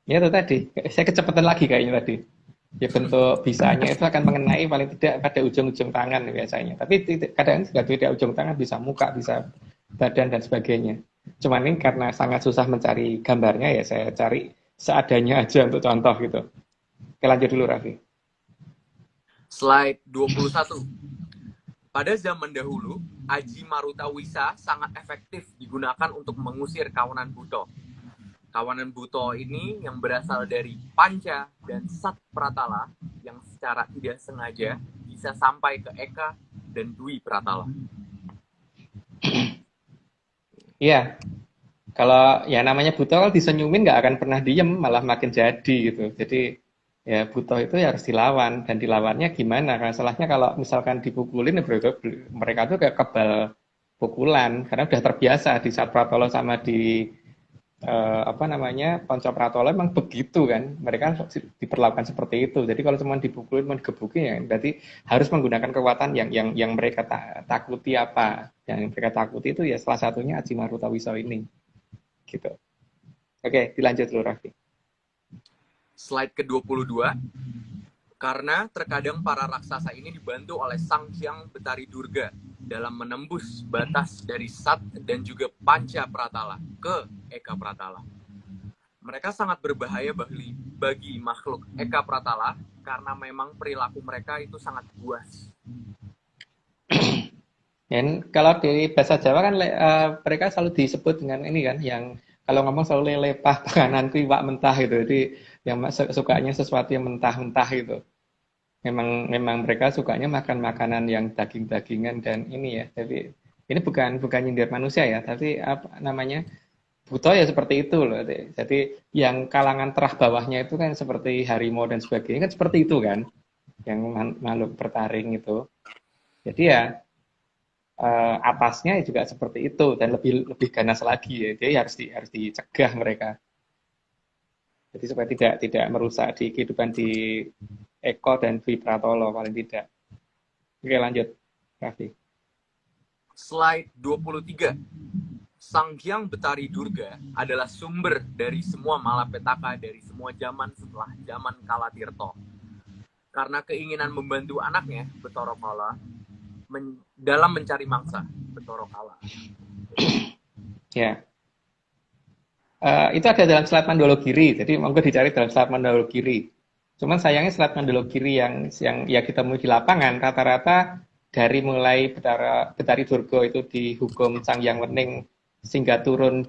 Ya itu tadi, saya kecepatan lagi kayaknya tadi. Ya bentuk bisanya itu akan mengenai paling tidak pada ujung-ujung tangan biasanya. Tapi kadang tidak ujung tangan, bisa muka, bisa badan dan sebagainya. Cuman ini karena sangat susah mencari gambarnya, ya saya cari seadanya aja untuk contoh gitu. Oke, lanjut dulu Raffi. Slide 21. Pada zaman dahulu, Aji Marutawisa sangat efektif digunakan untuk mengusir kawanan Buto. Kawanan Buto ini yang berasal dari Panca dan Sat Pratala yang secara tidak sengaja bisa sampai ke Eka dan Dwi Pratala. Iya, kalau ya namanya Buto kalau disenyumin nggak akan pernah diem, malah makin jadi gitu. Jadi ya Buto itu ya harus dilawan, dan dilawannya gimana? Karena salahnya kalau misalkan dipukulin, mereka tuh kayak kebal pukulan karena udah terbiasa di Sat Pratala sama di Panca Pratala emang begitu kan, mereka diperlakukan seperti itu. Jadi kalau cuma dipukulin, cuma digebukin, ya berarti harus menggunakan kekuatan yang mereka takuti. Apa yang mereka takuti itu ya salah satunya Aji Marutawisa ini gitu. Oke, dilanjut dulu Raffi. Slide ke-22. Karena terkadang para raksasa ini dibantu oleh Sang Hyang Betari Durga dalam menembus batas dari Sat dan juga Panca Pratala ke Eka Pratala. Mereka sangat berbahaya bagi makhluk Eka Pratala karena memang perilaku mereka itu sangat buas. Dan kalau di bahasa Jawa kan mereka selalu disebut dengan ini kan, yang kalau ngomong selalu lelepah pangananku iwak mentah gitu. Jadi yang sukanya sesuatu yang mentah-mentah gitu. Memang mereka sukanya makan makanan yang daging-dagingan dan ini ya. Tapi ini bukan nyindir manusia ya, tapi apa namanya, Buto ya seperti itu loh. Jadi yang kalangan terah bawahnya itu kan seperti harimau dan sebagainya kan seperti itu kan, yang makhluk bertaring itu. Jadi ya atasnya juga seperti itu dan lebih ganas lagi ya. Jadi harus dicegah mereka. Jadi supaya tidak merusak di kehidupan di Eko dan Dwi Pratala paling tidak. Oke, lanjut Raffi. Slide 23. Sang Hyang Betari Durga adalah sumber dari semua malapetaka dari semua zaman setelah zaman Kalatirta. Karena keinginan membantu anaknya, Betara Kala, dalam mencari mangsa, Betara Kala. Ya. Itu ada dalam slide Mandologiri, jadi monggo dicari dalam slide Mandologiri. Cuman sayangnya slide Mandologiri yang ya kita mulai di lapangan, rata-rata dari mulai Betari Durga itu dihukum Sang Hyang Wening sehingga turun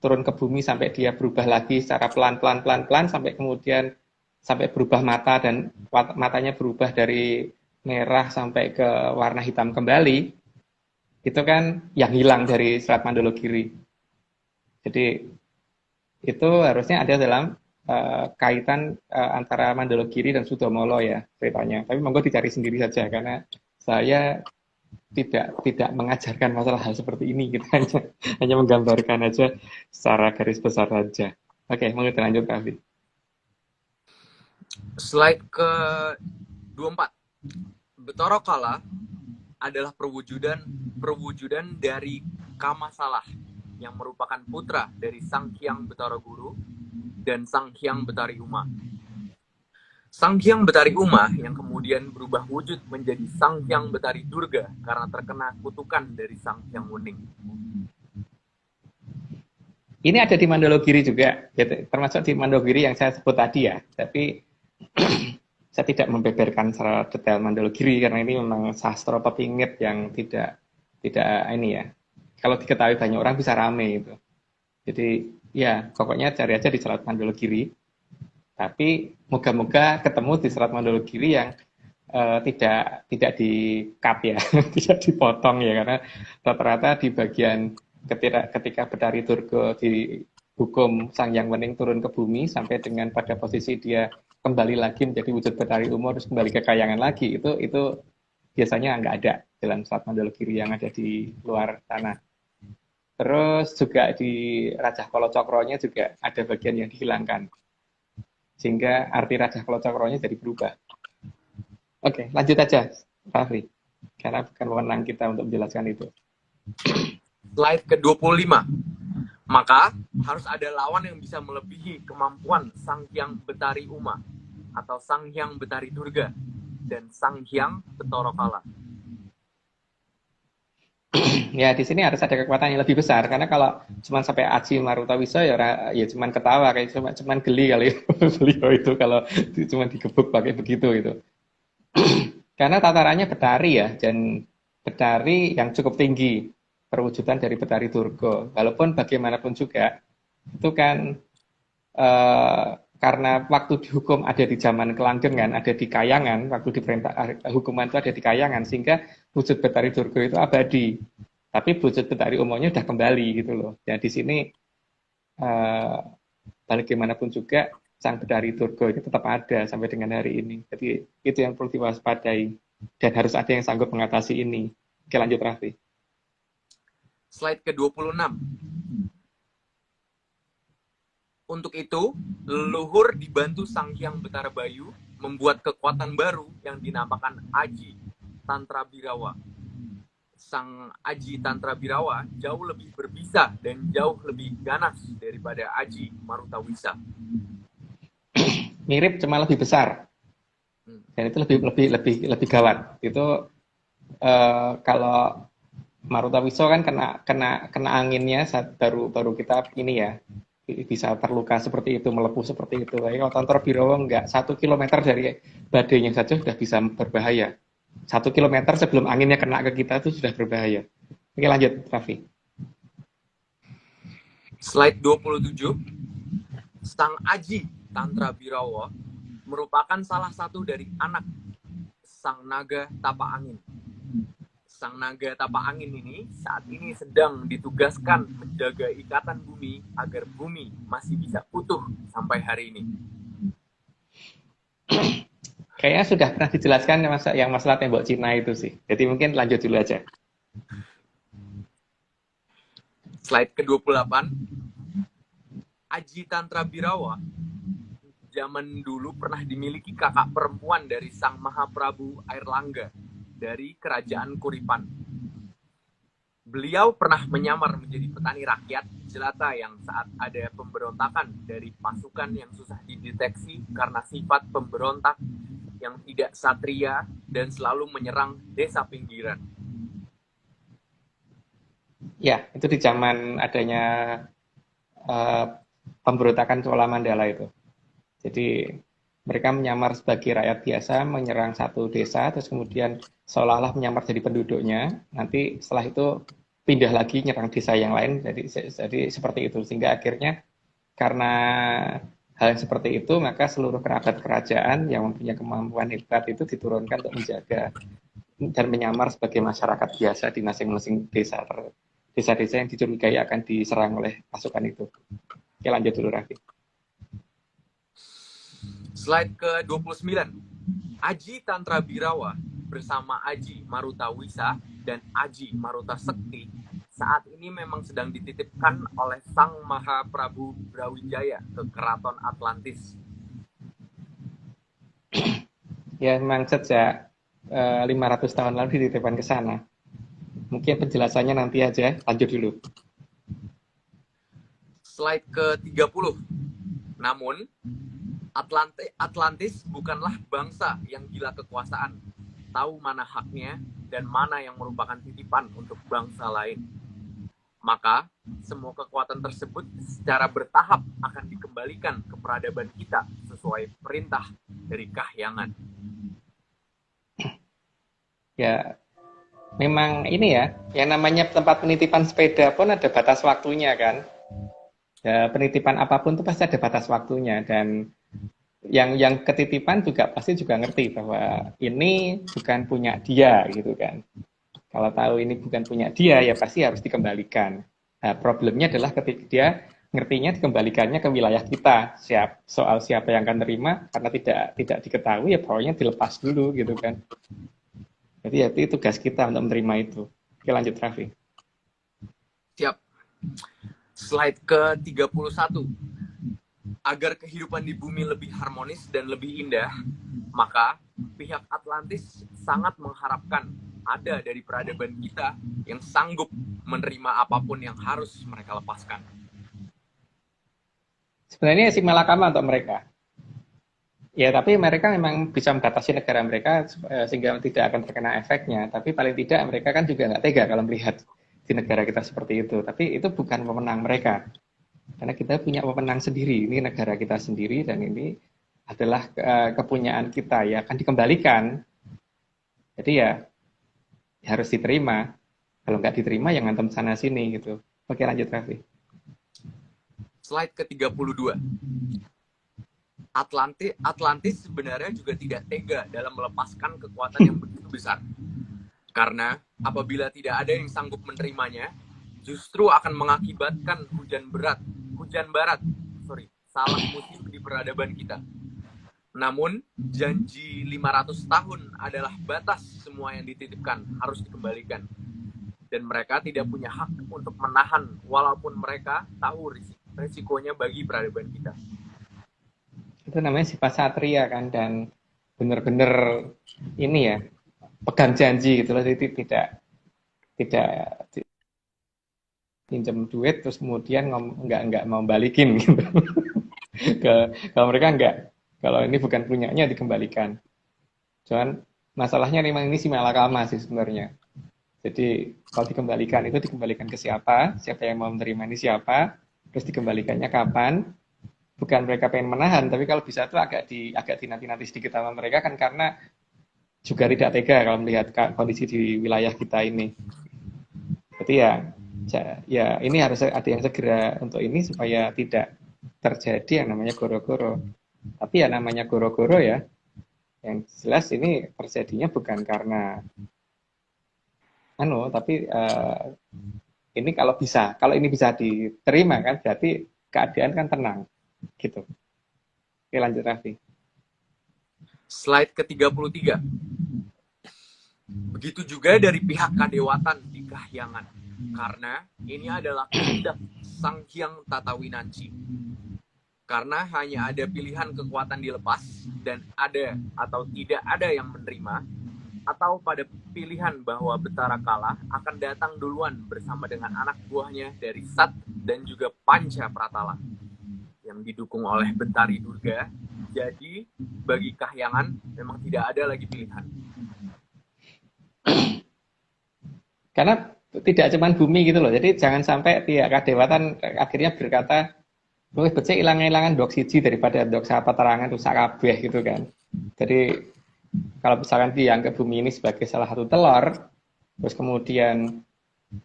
ke bumi sampai dia berubah lagi secara pelan sampai kemudian sampai berubah mata dan matanya berubah dari merah sampai ke warna hitam kembali. Itu kan yang hilang dari slide Mandologiri. Jadi itu harusnya ada dalam kaitan antara Mandologiri dan Sudomolo ya ceritanya. Tapi monggo dicari sendiri saja karena saya tidak mengajarkan masalah hal seperti ini, kita hanya menggambarkan aja secara garis besar saja. Oke, monggo lanjut Raffi. Slide ke-24. Betara Kala adalah perwujudan dari Kamasalah yang merupakan putra dari Sang Hyang Betara Guru dan Sang Hyang Betari Uma. Sang Hyang Betari Uma yang kemudian berubah wujud menjadi Sang Hyang Betari Durga karena terkena kutukan dari Sang Hyang Wening. Ini ada di Mandologiri juga, gitu. Termasuk di Mandologiri yang saya sebut tadi ya. Tapi saya tidak membeberkan secara detail Mandologiri karena ini memang sastra pepingit yang tidak ini ya. Kalau diketahui banyak orang bisa rame itu. Jadi ya pokoknya cari aja di Selat Mandologiri. Tapi moga-moga ketemu di Selat Mandologiri yang tidak di-cut ya, tidak dipotong ya, karena rata-rata di bagian ketika Betari Durga dihukum Sang Hyang Wening turun ke bumi sampai dengan pada posisi dia kembali lagi menjadi wujud Betari Umo terus kembali ke kayangan lagi, itu biasanya nggak ada dalam Selat Mandologiri yang ada di luar tanah. Terus juga di Rajah Kala Cakronya juga ada bagian yang dihilangkan. Sehingga arti Rajah Kala Cakronya jadi berubah. Oke, lanjut aja, Raffi. Karena bukan wewenang kita untuk menjelaskan itu. Slide ke-25. Maka harus ada lawan yang bisa melebihi kemampuan Sang Hyang Betari Uma atau Sang Hyang Betari Durga dan Sang Hyang Betara Kala. Ya, di sini harus ada kekuatan yang lebih besar karena kalau cuma sampai Aji Marutawisa ya cuma ketawa kayak cuma geli kali beliau itu kalau cuma digebuk pakai begitu gitu. Karena tatarannya Betari ya, dan Betari yang cukup tinggi perwujudan dari Betari Durga. Walaupun bagaimanapun juga itu kan karena waktu dihukum ada di zaman kelanggengan, ada di kayangan, waktu diperintah hukuman itu ada di kayangan, sehingga wujud Betari Durga itu abadi. Tapi wujud Betari Umonya udah kembali gitu loh. Dan di sini bagaimanapun juga Sang Betari Durga itu tetap ada sampai dengan hari ini. Jadi itu yang perlu diwaspadai dan harus ada yang sanggup mengatasi ini. Oke, lanjut Raffi. Slide ke-26. Untuk itu, leluhur dibantu Sang Hyang Betara Bayu membuat kekuatan baru yang dinamakan Aji Tantra Birawa. Sang Aji Tantra Birawa jauh lebih berbisa dan jauh lebih ganas daripada Aji Marutawisa. Mirip cuma lebih besar. Dan itu lebih gawat. Itu kalau Marutawisa kan kena anginnya saat baru kita ini ya bisa terluka seperti itu, melepuh seperti itu. Tapi kalau Tantra Birawa enggak, 1 kilometer dari badainya saja sudah bisa berbahaya. 1 kilometer sebelum anginnya kena ke kita itu sudah berbahaya. Oke, lanjut Raffi. Slide 27. Sang Aji Tantra Birawa merupakan salah satu dari anak Sang Naga Tapa Angin. Sang Naga Tapa Angin ini saat ini sedang ditugaskan menjaga ikatan bumi agar bumi masih bisa utuh sampai hari ini. Kayaknya sudah pernah dijelaskan yang masalah tembok Cina itu sih. Jadi mungkin lanjut dulu aja. Slide ke-28. Aji Tantra Birawa zaman dulu pernah dimiliki kakak perempuan dari Sang Mahaprabu Airlangga dari Kerajaan Kuripan. Beliau pernah menyamar menjadi petani rakyat jelata yang saat ada pemberontakan dari pasukan yang susah dideteksi karena sifat pemberontak yang tidak satria dan selalu menyerang desa pinggiran. Ya, itu di zaman adanya pemberontakan Chola Mandala itu. Jadi mereka menyamar sebagai rakyat biasa, menyerang satu desa, terus kemudian seolah-olah menyamar jadi penduduknya. Nanti setelah itu pindah lagi nyerang desa yang lain. Jadi seperti itu. Sehingga akhirnya karena hal yang seperti itu, maka seluruh kerabat kerajaan yang mempunyai kemampuan hebat itu diturunkan untuk menjaga dan menyamar sebagai masyarakat biasa di masing-masing desa. Desa-desa yang dicurigai akan diserang oleh pasukan itu. Oke, lanjut dulu Raffi. Slide ke-29. Aji Tantra Birawa bersama Aji Marutawisa dan Aji Maruta Sekti saat ini memang sedang dititipkan oleh Sang Mahaprabu Brawijaya ke Keraton Atlantis. Ya, memang sejak 500 tahun lalu dititipkan ke sana. Mungkin penjelasannya nanti aja, lanjut dulu. Slide ke-30. Namun, Atlantis bukanlah bangsa yang gila kekuasaan, tahu mana haknya dan mana yang merupakan titipan untuk bangsa lain. Maka, semua kekuatan tersebut secara bertahap akan dikembalikan ke peradaban kita sesuai perintah dari Kahyangan. Ya, memang ini ya, yang namanya tempat penitipan sepeda pun ada batas waktunya kan. Ya, penitipan apapun itu pasti ada batas waktunya, dan yang ketitipan juga pasti juga ngerti bahwa ini bukan punya dia gitu kan. Kalau tahu ini bukan punya dia ya pasti harus dikembalikan. Nah, problemnya adalah ketika dia ngertinya dikembalikannya ke wilayah kita. Soal siapa yang akan terima karena tidak diketahui ya pokoknya dilepas dulu gitu kan. Jadi ya itu tugas kita untuk menerima itu. Oke, lanjut Raffi. Siap. Slide ke-31. Agar kehidupan di bumi lebih harmonis dan lebih indah, maka pihak Atlantis sangat mengharapkan ada dari peradaban kita yang sanggup menerima apapun yang harus mereka lepaskan. Sebenarnya si malakama untuk mereka. Ya, tapi mereka memang bisa membatasi negara mereka sehingga tidak akan terkena efeknya. Tapi paling tidak mereka kan juga nggak tega kalau melihat di negara kita seperti itu. Tapi itu bukan pemenang mereka. Karena kita punya pemenang sendiri. Ini negara kita sendiri dan ini adalah kepunyaan kita. Ya akan dikembalikan. Jadi ya harus diterima. Kalau nggak diterima ya ngantem sana sini gitu. Oke, lanjut Raffi. Slide ke-32. Atlantis sebenarnya juga tidak tega dalam melepaskan kekuatan yang begitu besar. Karena apabila tidak ada yang sanggup menerimanya, justru akan mengakibatkan hujan barat, salah musim di peradaban kita. Namun, janji 500 tahun adalah batas semua yang dititipkan harus dikembalikan. Dan mereka tidak punya hak untuk menahan walaupun mereka tahu risikonya bagi peradaban kita. Itu namanya sifat satria kan, dan benar-benar ini ya pegang janji gitu loh. Jadi tidak pinjam duit terus kemudian nggak mau balikin gitu. Kalau mereka nggak, kalau ini bukan punyanya dikembalikan. Cuman masalahnya memang ini si malakama sih sebenarnya. Jadi kalau dikembalikan itu dikembalikan ke siapa yang mau menerima ini siapa, terus dikembalikannya kapan. Bukan mereka pengen menahan, tapi kalau bisa tuh agak dinanti-nanti sedikit sama mereka kan, karena juga tidak tega kalau melihat kondisi di wilayah kita ini. Jadi ya ini harus ada yang segera untuk ini supaya tidak terjadi yang namanya goro-goro. Tapi ya namanya goro-goro ya, yang jelas ini terjadinya bukan karena tapi ini kalau ini bisa diterima kan berarti keadaan kan tenang. Gitu. Oke, lanjut Raffi. Slide ke-33. Begitu juga dari pihak kadewatan di Kahyangan. Karena ini adalah kehendak Sang Hyang Tatawinanci. Karena hanya ada pilihan kekuatan dilepas dan ada atau tidak ada yang menerima, atau pada pilihan bahwa Betara Kala akan datang duluan bersama dengan anak buahnya dari Sat dan juga Panca Pratala yang didukung oleh Bentari Durga. Jadi bagi Kahyangan memang tidak ada lagi pilihan. Karena tidak cuma bumi gitu loh. Jadi jangan sampai pihak kadewatan akhirnya berkata, "Luwih becik ilang-ilangan dok siji daripada dok sapa terangan rusak kabeh" gitu kan. Jadi kalau misalkan dianggap bumi ini sebagai salah satu telur, terus kemudian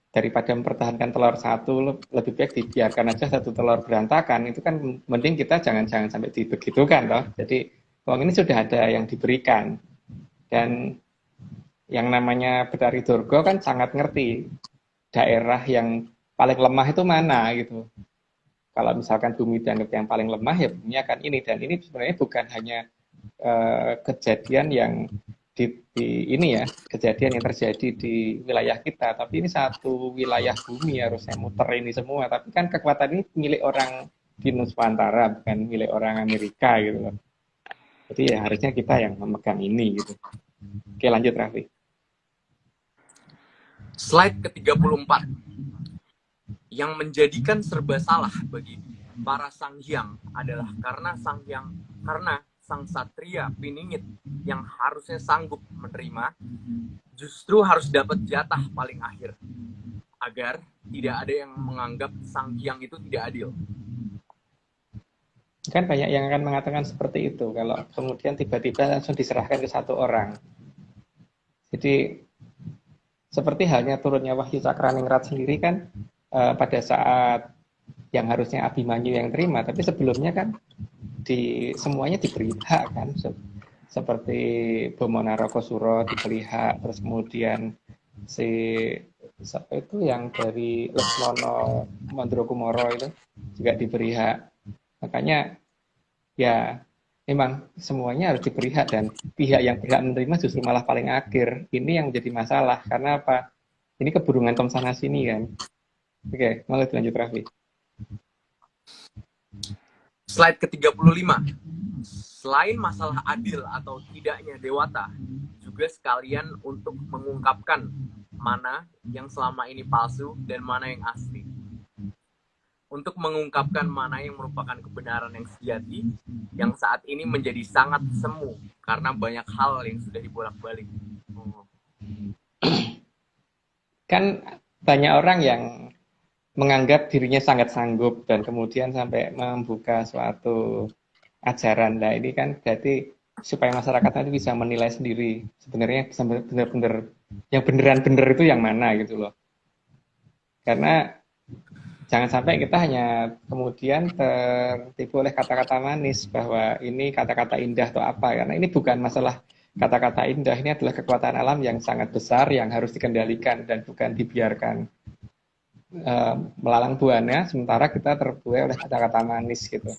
daripada mempertahankan telur satu, lebih baik dibiarkan aja satu telur berantakan, itu kan mending kita jangan sampai dibegitukan toh. Jadi uang ini sudah ada yang diberikan, dan yang namanya Betari Durga kan sangat ngerti daerah yang paling lemah itu mana gitu. Kalau misalkan bumi dianggap yang paling lemah ya bumi akan ini, dan ini sebenarnya bukan hanya kejadian yang ini ya, kejadian yang terjadi di wilayah kita, tapi ini satu wilayah bumi harusnya muter ini semua. Tapi kan kekuatan ini milik orang di Nusantara, bukan milik orang Amerika gitu loh. Jadi ya harusnya kita yang memegang ini gitu. Oke, lanjut Raffi. Slide ke-34. Yang menjadikan serba salah bagi para Sang Hyang adalah karena Sang Satria Piningit yang harusnya sanggup menerima justru harus dapat jatah paling akhir agar tidak ada yang menganggap Sang Hyang itu tidak adil. Kan banyak yang akan mengatakan seperti itu, kalau kemudian tiba-tiba langsung diserahkan ke satu orang. Jadi, seperti halnya turunnya Wahyu Cakraningrat sendiri kan, pada saat yang harusnya Abimanyu yang terima, tapi sebelumnya kan semuanya diberi hak kan, seperti Bomo Narokosuro diberi hak, terus kemudian siapa itu yang dari Lesmono Mandrokumoro itu juga diberi hak. Makanya ya memang semuanya harus diberi hak, dan pihak yang berhak menerima justru malah paling akhir. Ini yang menjadi masalah, karena apa? Ini keburungan Tom sana sini kan. Oke, mau lanjut Raffi. Slide ke-35. Selain masalah adil atau tidaknya Dewata, juga sekalian untuk mengungkapkan mana yang selama ini palsu dan mana yang asli. Untuk mengungkapkan mana yang merupakan kebenaran yang sejati, yang saat ini menjadi sangat semu karena banyak hal yang sudah dibolak-balik. Kan banyak orang yang menganggap dirinya sangat sanggup dan kemudian sampai membuka suatu ajaran. Nah ini kan berarti supaya masyarakat nanti bisa menilai sendiri sebenarnya benar-benar yang beneran-bener itu yang mana gitu loh. Karena jangan sampai kita hanya kemudian tertipu oleh kata-kata manis bahwa ini kata-kata indah atau apa. Karena ini bukan masalah kata-kata indah, ini adalah kekuatan alam yang sangat besar yang harus dikendalikan dan bukan dibiarkan melalang buana, sementara kita terbuai oleh kata-kata manis gitu.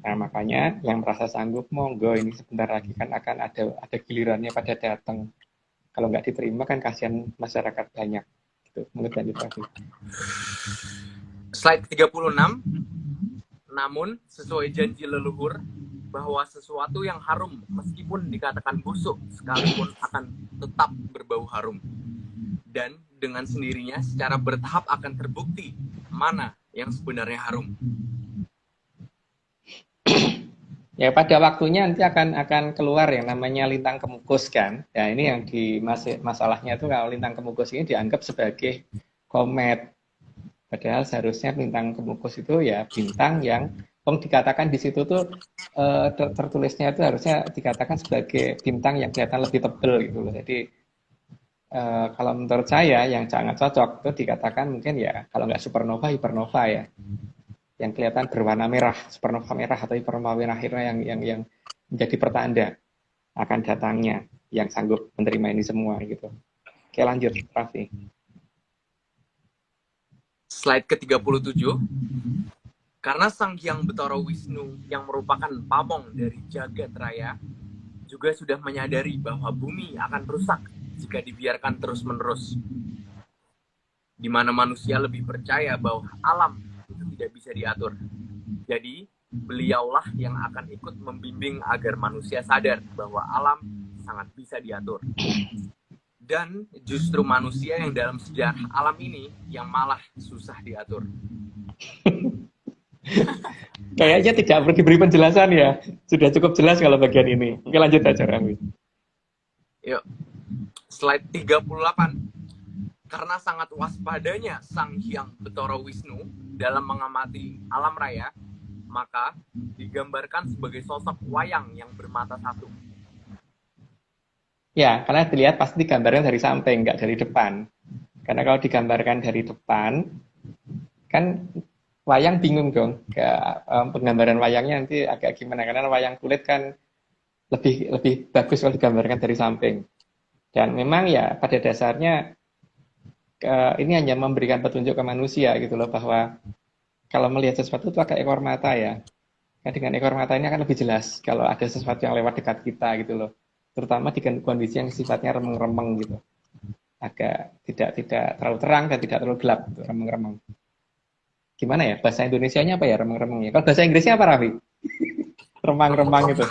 Nah makanya yang merasa sanggup, monggo, ini sebentar lagi kan akan ada gilirannya pada datang. Kalau nggak diterima kan kasihan masyarakat banyak. Gitu. Menurut lanjut lagi. Slide 36. Namun sesuai janji leluhur bahwa sesuatu yang harum meskipun dikatakan busuk sekalipun akan tetap berbau harum. Dan dengan sendirinya secara bertahap akan terbukti mana yang sebenarnya harum. Ya pada waktunya nanti akan keluar yang namanya lintang kemukus kan. Ya ini yang masalahnya itu kalau lintang kemukus ini dianggap sebagai komet. Padahal seharusnya lintang kemukus itu ya bintang yang dikatakan di situ tuh tertulisnya itu harusnya dikatakan sebagai bintang yang kelihatan lebih tebal gitu loh. Jadi kalau menurut saya yang sangat cocok itu dikatakan mungkin ya kalau nggak supernova, hipernova ya. Yang kelihatan berwarna merah, supernova merah atau hipernova merah yang menjadi pertanda akan datangnya yang sanggup menerima ini semua gitu. Oke lanjut, Raffi. Slide ke-37. Karena Sang Hyang Betara Wisnu yang merupakan pamong dari jagat raya juga sudah menyadari bahwa bumi akan rusak jika dibiarkan terus-menerus. Di mana manusia lebih percaya bahwa alam itu tidak bisa diatur. Jadi, beliaulah yang akan ikut membimbing agar manusia sadar bahwa alam sangat bisa diatur. Dan justru manusia yang dalam sejarah alam ini yang malah susah diatur. Kayaknya tidak perlu diberi penjelasan ya. Sudah cukup jelas kalau bagian ini. Oke lanjut aja Rami. Yuk. Slide 38. Karena sangat waspadanya Sang Hyang Betara Wisnu dalam mengamati alam raya, maka digambarkan sebagai sosok wayang yang bermata satu. Ya, karena dilihat pasti digambarkan dari samping, nggak dari depan. Karena kalau digambarkan dari depan, kan wayang bingung dong. Penggambaran wayangnya nanti agak gimana, karena wayang kulit kan lebih bagus kalau digambarkan dari samping. Dan memang ya pada dasarnya ini hanya memberikan petunjuk ke manusia gitu loh, bahwa kalau melihat sesuatu itu pakai ekor mata ya. Nah, dengan ekor mata ini akan lebih jelas kalau ada sesuatu yang lewat dekat kita gitu loh. Terutama di kondisi yang sifatnya remeng-remeng gitu. Agak tidak terlalu terang dan tidak terlalu gelap gitu, remeng-remeng. Gimana ya? Bahasa Indonesianya apa ya remeng-remeng ya? Kalau bahasa Inggrisnya apa, Raffi? Remang-remang gitu.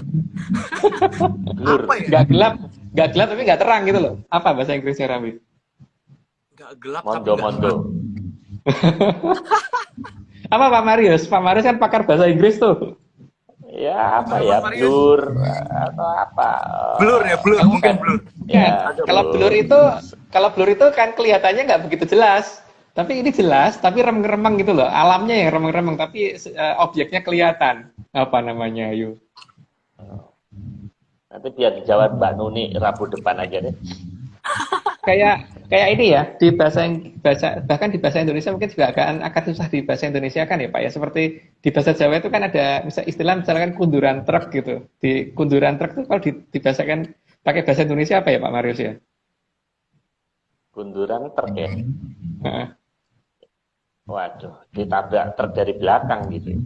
Nggak gelap tapi nggak terang gitu loh. Apa bahasa Inggrisnya, Raffi? Nggak gelap mondo. Apa Pak Marius? Pak Marius kan pakar bahasa Inggris tuh. Ya apa ya, blur atau apa? Blur ya, blur mungkin blur. Ya, kalau blur itu kan kelihatannya nggak begitu jelas. Tapi ini jelas, tapi remeng-remeng gitu loh. Alamnya yang remeng-remeng, tapi objeknya kelihatan. Apa namanya, ayo? Nanti biar dijawab Mbak Nuni Rabu depan aja deh. Kayak ini ya, di bahkan di bahasa Indonesia mungkin juga akan susah di bahasa Indonesia kan ya Pak ya. Seperti di bahasa Jawa itu kan ada istilah misalkan kunduran truk gitu. Di kunduran truk itu kalau dibahasakan pakai bahasa Indonesia apa ya Pak Marius ya? Kunduran truk ya. Heeh. Waduh, ditabrak truk dari belakang gitu.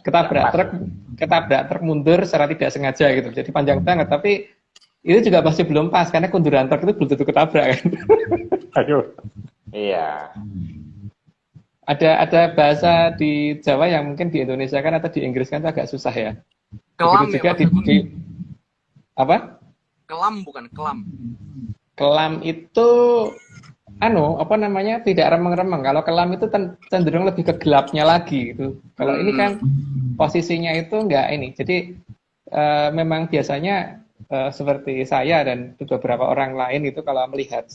Ketabrak truk mundur secara tidak sengaja gitu. Jadi panjang banget, tapi itu juga pasti belum pas karena kunduran truk itu belum tentu ketabrak kan. Aduh. Iya. Ada bahasa di Jawa yang mungkin di Indonesia kan atau di Inggris kan itu agak susah ya. Kelam begitu ya, juga di apa? Kelam bukan kelam. Kelam itu apa namanya, tidak remeng-remeng. Kalau kelam itu cenderung lebih ke gelapnya lagi gitu. Kalau ini kan posisinya itu enggak ini. Jadi memang biasanya seperti saya dan beberapa orang lain itu kalau melihat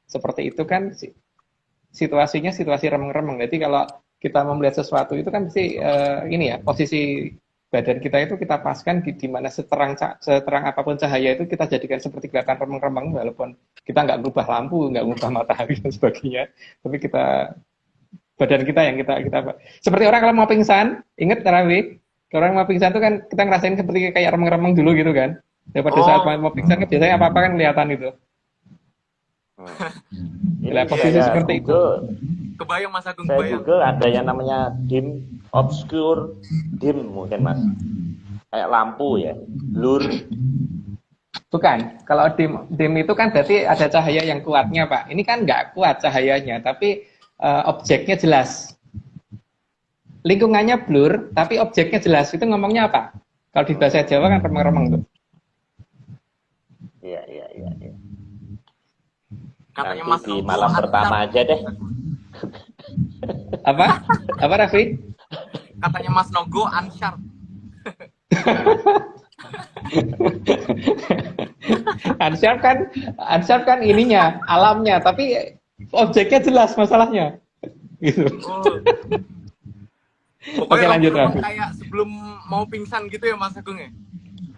seperti itu kan situasinya situasi remeng-remeng. Jadi kalau kita mau melihat sesuatu itu kan pasti ini ya, posisi badan kita itu kita paskan di mana seterang apapun cahaya itu kita jadikan seperti kelihatan remeng-remeng, walaupun kita nggak merubah lampu, nggak merubah matahari dan sebagainya, tapi badan kita yang kita seperti orang kalau mau pingsan, ingat Rawi, orang mau pingsan itu kan kita ngerasain seperti kayak remeng-remeng dulu gitu kan, daripada saat mau pingsan kan biasanya apa-apa kan kelihatan itu. Posisi seperti itu. Kebayang Mas Agung, saya Google ada yang namanya dim, obscure, dim mungkin Mas. Kayak lampu ya, blur. Bukan, kalau dim itu kan berarti ada cahaya yang kuatnya Pak. Ini kan nggak kuat cahayanya, tapi objeknya jelas. Lingkungannya blur, tapi objeknya jelas. Itu ngomongnya apa? Kalau di bahasa Jawa kan remeng-remeng tuh. Iya. Katanya Nanti Mas di malam pertama aja deh. Apa Raffi? Katanya Mas Nogo unsharp. unsharp kan ininya, alamnya, tapi objeknya jelas masalahnya. Gitu. Pokoknya lanjut Raffi. Kayak sebelum mau pingsan gitu ya Mas Agung ya?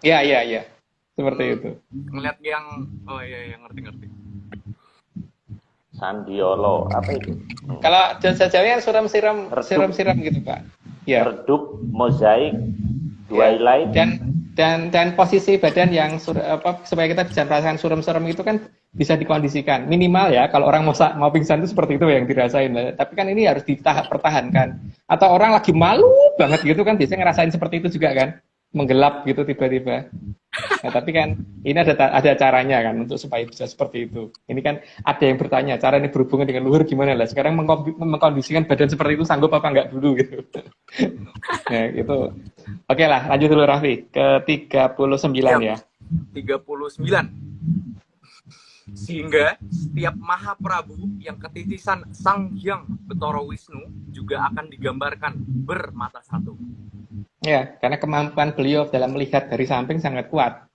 Iya. Seperti itu. Ngeliat yang ngerti. Sandiolo, apa itu? Kalau bahasa Jawa siram gitu Pak. Ya. Redup, mozaik, twilight. Dan posisi badan yang supaya kita bisa merasakan surem-surem itu kan bisa dikondisikan. Minimal ya, kalau orang mau pingsan itu seperti itu yang dirasain. Tapi kan ini harus pertahankan. Atau orang lagi malu banget gitu kan biasanya ngerasain seperti itu juga kan. Menggelap gitu tiba-tiba. Nah, tapi kan ini ada caranya kan untuk supaya bisa seperti itu. Ini kan ada yang bertanya, cara ini berhubungan dengan luhur gimana lah? Sekarang mengkondisikan badan seperti itu sanggup apa enggak dulu gitu. Nah, itu. Oke lah, lanjut dulu Raffi ke 39 ya. 39. Sehingga setiap Mahaprabu yang ketitisan Sang Hyang Betara Wisnu juga akan digambarkan bermata satu. Ya, karena kemampuan beliau dalam melihat dari samping sangat kuat,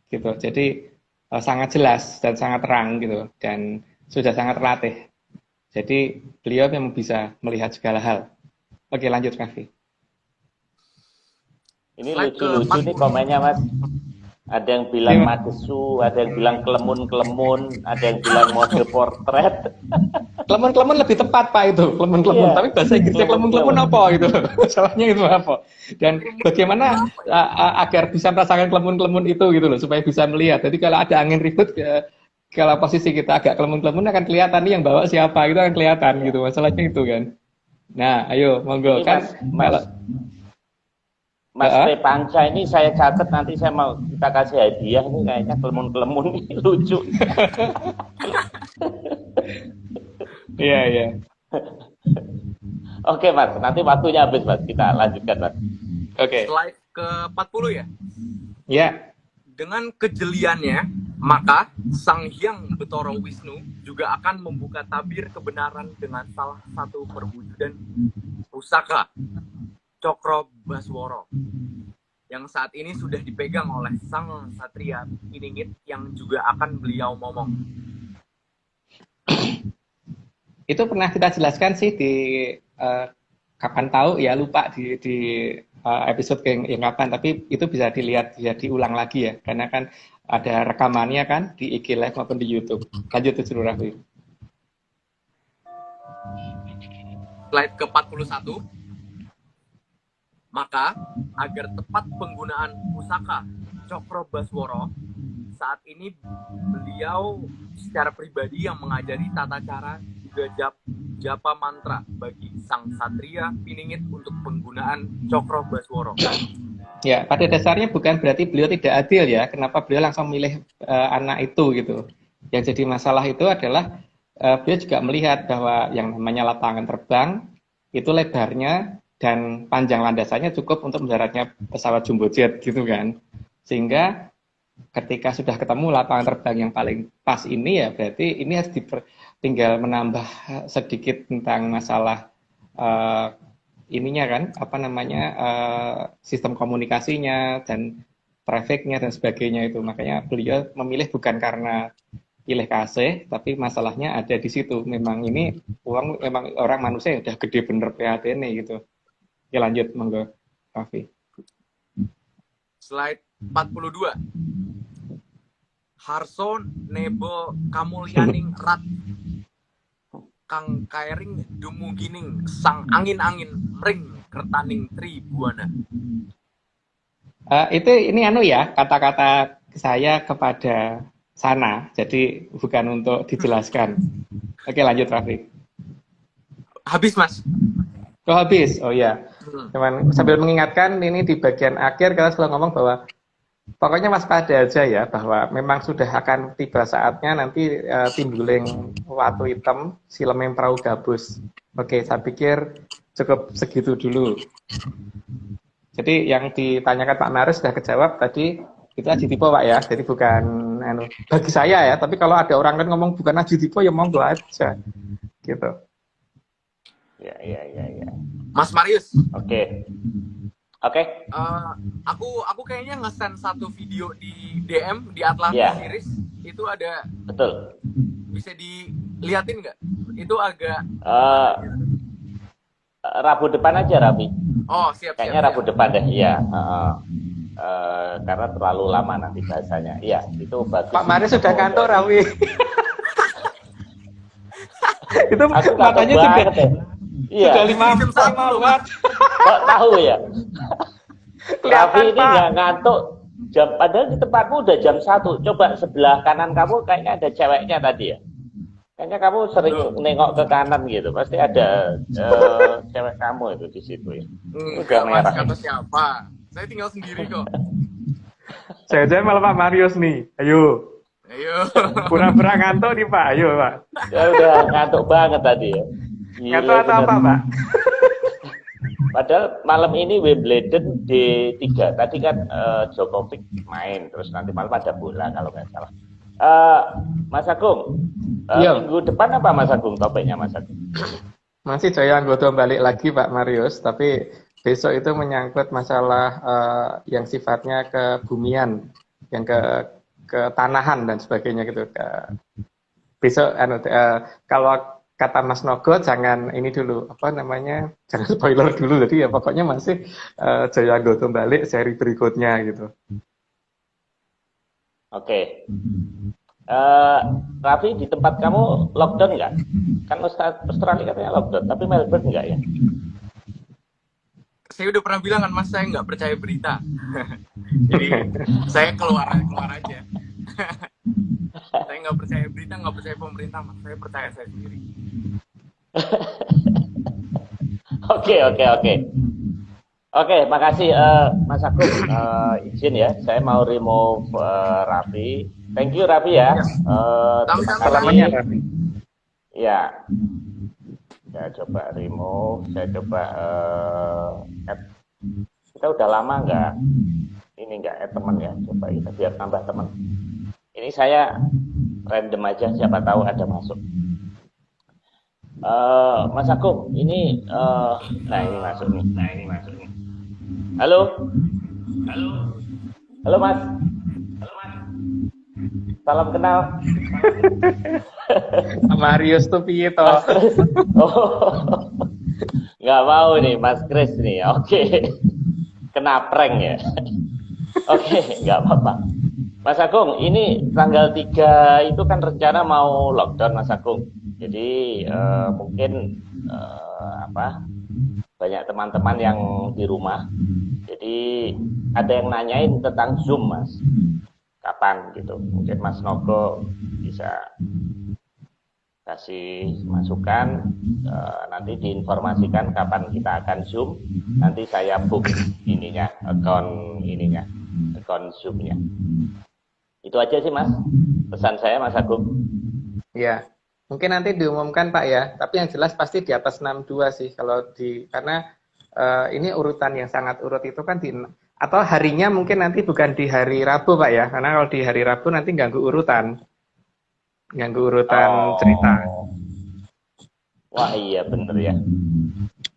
gitu. Jadi sangat jelas dan sangat terang gitu, dan sudah sangat terlatih. Jadi beliau memang bisa melihat segala hal. Oke, lanjut Raffi. Ini lucu-lucu nih komennya Mas. Ada yang bilang madesu, ada yang bilang kelemun-kelemun, ada yang bilang mode portret. Kelemun-kelemun lebih tepat Pak itu, kelemun-kelemun. Tapi bahasa Inggrisnya kelemun-kelemun apa gitu. Masalahnya itu apa? Dan bagaimana agar bisa merasakan kelemun-kelemun itu gitu loh, supaya bisa melihat. Jadi kalau ada angin ribut, kalau posisi kita agak kelemun-kelemun akan kelihatan nih yang bawa siapa, itu akan kelihatan gitu. Masalahnya itu kan. Nah, ayo monggo kan. Mas Panca ini saya catat, nanti saya mau kita kasih hadiah nih, kayaknya kelemun-kelemun ini lucu. Iya. Oke Mas, nanti waktunya habis Mas, kita lanjutkan Mas. Oke. Slide ke 40 ya? Ya. Dengan kejeliannya, maka Sang Hyang Betara Wisnu juga akan membuka tabir kebenaran dengan salah satu perwujudan pusaka Cokro Baswara yang saat ini sudah dipegang oleh sang Satria Piningit yang juga akan beliau momong. Itu pernah kita jelaskan sih di kapan tahu ya, lupa di episode yang kapan, tapi itu bisa dilihat, bisa diulang lagi ya, karena kan ada rekamannya kan di IG Live maupun di YouTube. Lanjut tuh Raffi. Slide ke-41. Maka agar tepat penggunaan pusaka Cokro Basworo, saat ini beliau secara pribadi yang mengajari tata cara juga japa mantra bagi sang satria piningit untuk penggunaan Cokro Basworo. Ya, pada dasarnya bukan berarti beliau tidak adil ya. Kenapa beliau langsung milih anak itu gitu. Yang jadi masalah itu adalah beliau juga melihat bahwa yang namanya lapangan terbang itu lebarnya dan panjang landasannya cukup untuk mendaratnya pesawat jumbo jet gitu kan. Sehingga ketika sudah ketemu lapangan terbang yang paling pas ini ya berarti ini harus tinggal menambah sedikit tentang masalah ininya kan, apa namanya, sistem komunikasinya dan trafficnya dan sebagainya itu. Makanya beliau memilih bukan karena pilih kasih, tapi masalahnya ada di situ. Memang ini uang, memang orang manusia yang udah gede bener PHTN gitu. Ya lanjut, monggo Raffi. Slide 42. Harso nebo kamulyaning rat kang kairing dumugining sang angin-angin mring kertaning tribuana. Ini anu ya, kata-kata saya kepada sana, jadi bukan untuk dijelaskan. Oke, lanjut Raffi. Habis Mas. Oh habis, oh ya. Cuman sambil mengingatkan ini di bagian akhir kita selalu ngomong bahwa pokoknya waspada aja ya, bahwa memang sudah akan tiba saatnya nanti timbuling watu hitam silemeng perahu gabus. Oke, saya pikir cukup segitu dulu. Jadi yang ditanyakan Pak Marius sudah kejawab tadi, itu Aji Dipo Pak ya, jadi bukan bagi saya ya, tapi kalau ada orang kan ngomong bukan Aji Dipo ya monggo aja gitu. Ya. Mas Marius. Oke. Aku kayaknya nge-send satu video di DM di Atlantis Series. Itu ada. Betul. Bisa dilihatin nggak? Itu agak. Rabu depan aja Raffi. Oh siap. Kayaknya Rabu depan deh. Iya. Karena terlalu lama nanti bahasanya. Iya, itu bagus. Pak Marius sudah kantor Raffi. Itu matanya sudah. Iya. Sudah 5 watt. Kok tahu ya? Raffi ini nggak ngantuk. Padahal di tempatmu udah jam 1. Coba sebelah kanan kamu kayaknya ada ceweknya tadi ya. Kayaknya kamu sering nengok ke kanan gitu. Pasti ada cewek kamu itu di situ ya. Udah merah. Kata siapa? Saya tinggal sendiri kok. Saya malah Pak Marius nih. Ayo. Pura-pura ngantuk nih Pak. Ayo Pak. Ya udah ngantuk banget tadi ya. Ngantuk atau apa Pak? Padahal malam ini Wimbledon D3. Tadi kan Djokovic main, terus nanti malam ada bola kalau nggak salah. Mas Agung, minggu depan apa Mas Agung topiknya Mas Agung? Masih Jaya Anggodo balik lagi Pak Marius, tapi besok itu menyangkut masalah yang sifatnya kebumian, yang ke tanahan dan sebagainya gitu. Besok kalau kata Mas Nogo jangan ini dulu, apa namanya, jangan spoiler dulu, jadi ya pokoknya masih Jaya Anggodo balik seri berikutnya gitu. Oke. Raffi, di tempat kamu lockdown nggak? Kan Australia katanya lockdown, tapi Melbourne nggak ya? Saya udah pernah bilang kan Mas, saya nggak percaya berita. Jadi saya keluar aja. Saya nggak percaya berita, nggak percaya pemerintah Mas. Saya percaya saya sendiri. Oke, makasih Mas Agung. Izin ya, saya mau remove Raffi. Thank you Raffi ya. Salamnya Raffi. Ya. Saya coba remove, saya coba add. Kita udah lama nggak add teman ya. Coba kita biar tambah teman. Ini saya random aja, siapa tahu ada masuk. Mas Agung, ini ini masuk nih. Halo Mas. Salam kenal. Marius tuh piye toh? Oh, nggak mau nih Mas Chris nih. Oke. kena prank ya. Oke, nggak apa-apa. Mas Agung, ini tanggal 3 itu kan rencana mau lockdown Mas Agung. Jadi mungkin banyak teman-teman yang di rumah. Jadi ada yang nanyain tentang Zoom, Mas. Kapan gitu? Mungkin Mas Nogo bisa kasih masukan, nanti diinformasikan kapan kita akan Zoom. Nanti saya book akun Zoom-nya. Itu aja sih Mas, pesan saya Mas Agung. Ya, mungkin nanti diumumkan Pak ya, tapi yang jelas pasti di atas 62 sih, karena ini urutan yang sangat urut itu kan atau harinya mungkin nanti bukan di hari Rabu Pak ya, karena kalau di hari Rabu nanti ganggu urutan cerita. Wah iya bener ya.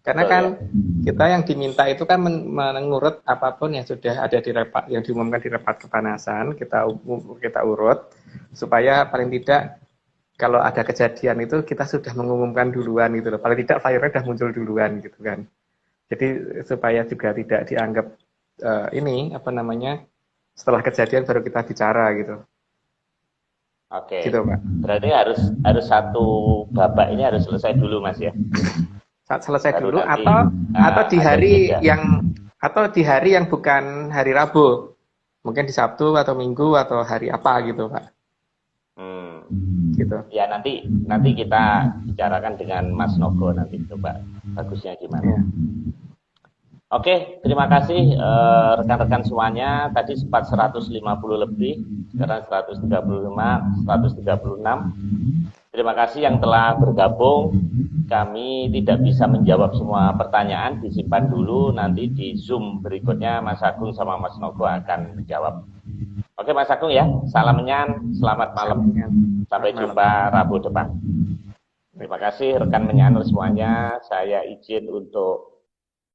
Karena kan kita yang diminta itu kan mengurut apapun yang sudah ada yang diumumkan di rapat kepanasan, kita urut supaya paling tidak kalau ada kejadian itu kita sudah mengumumkan duluan gitu loh. Paling tidak flyer-nya sudah muncul duluan gitu kan. Jadi supaya juga tidak dianggap setelah kejadian baru kita bicara gitu. Oke. Gitu, Pak. Berarti harus satu babak ini harus selesai dulu Mas ya. Selesai baru dulu nanti, atau di hari yang bukan hari Rabu. Mungkin di Sabtu atau Minggu atau hari apa gitu, Pak. Gitu. Ya nanti kita bicarakan dengan Mas Nogo nanti coba bagusnya gimana. Ya. Oke, terima kasih rekan-rekan semuanya. Tadi sempat 150 lebih, sekarang 135, 136. Terima kasih yang telah bergabung. Kami tidak bisa menjawab semua pertanyaan, disimpan dulu. Nanti di Zoom berikutnya Mas Agung sama Mas Nogo akan menjawab. Oke Mas Agung ya, salam menyan, selamat malam. Sampai jumpa Rabu depan. Terima kasih rekan menyanur semuanya. Saya izin untuk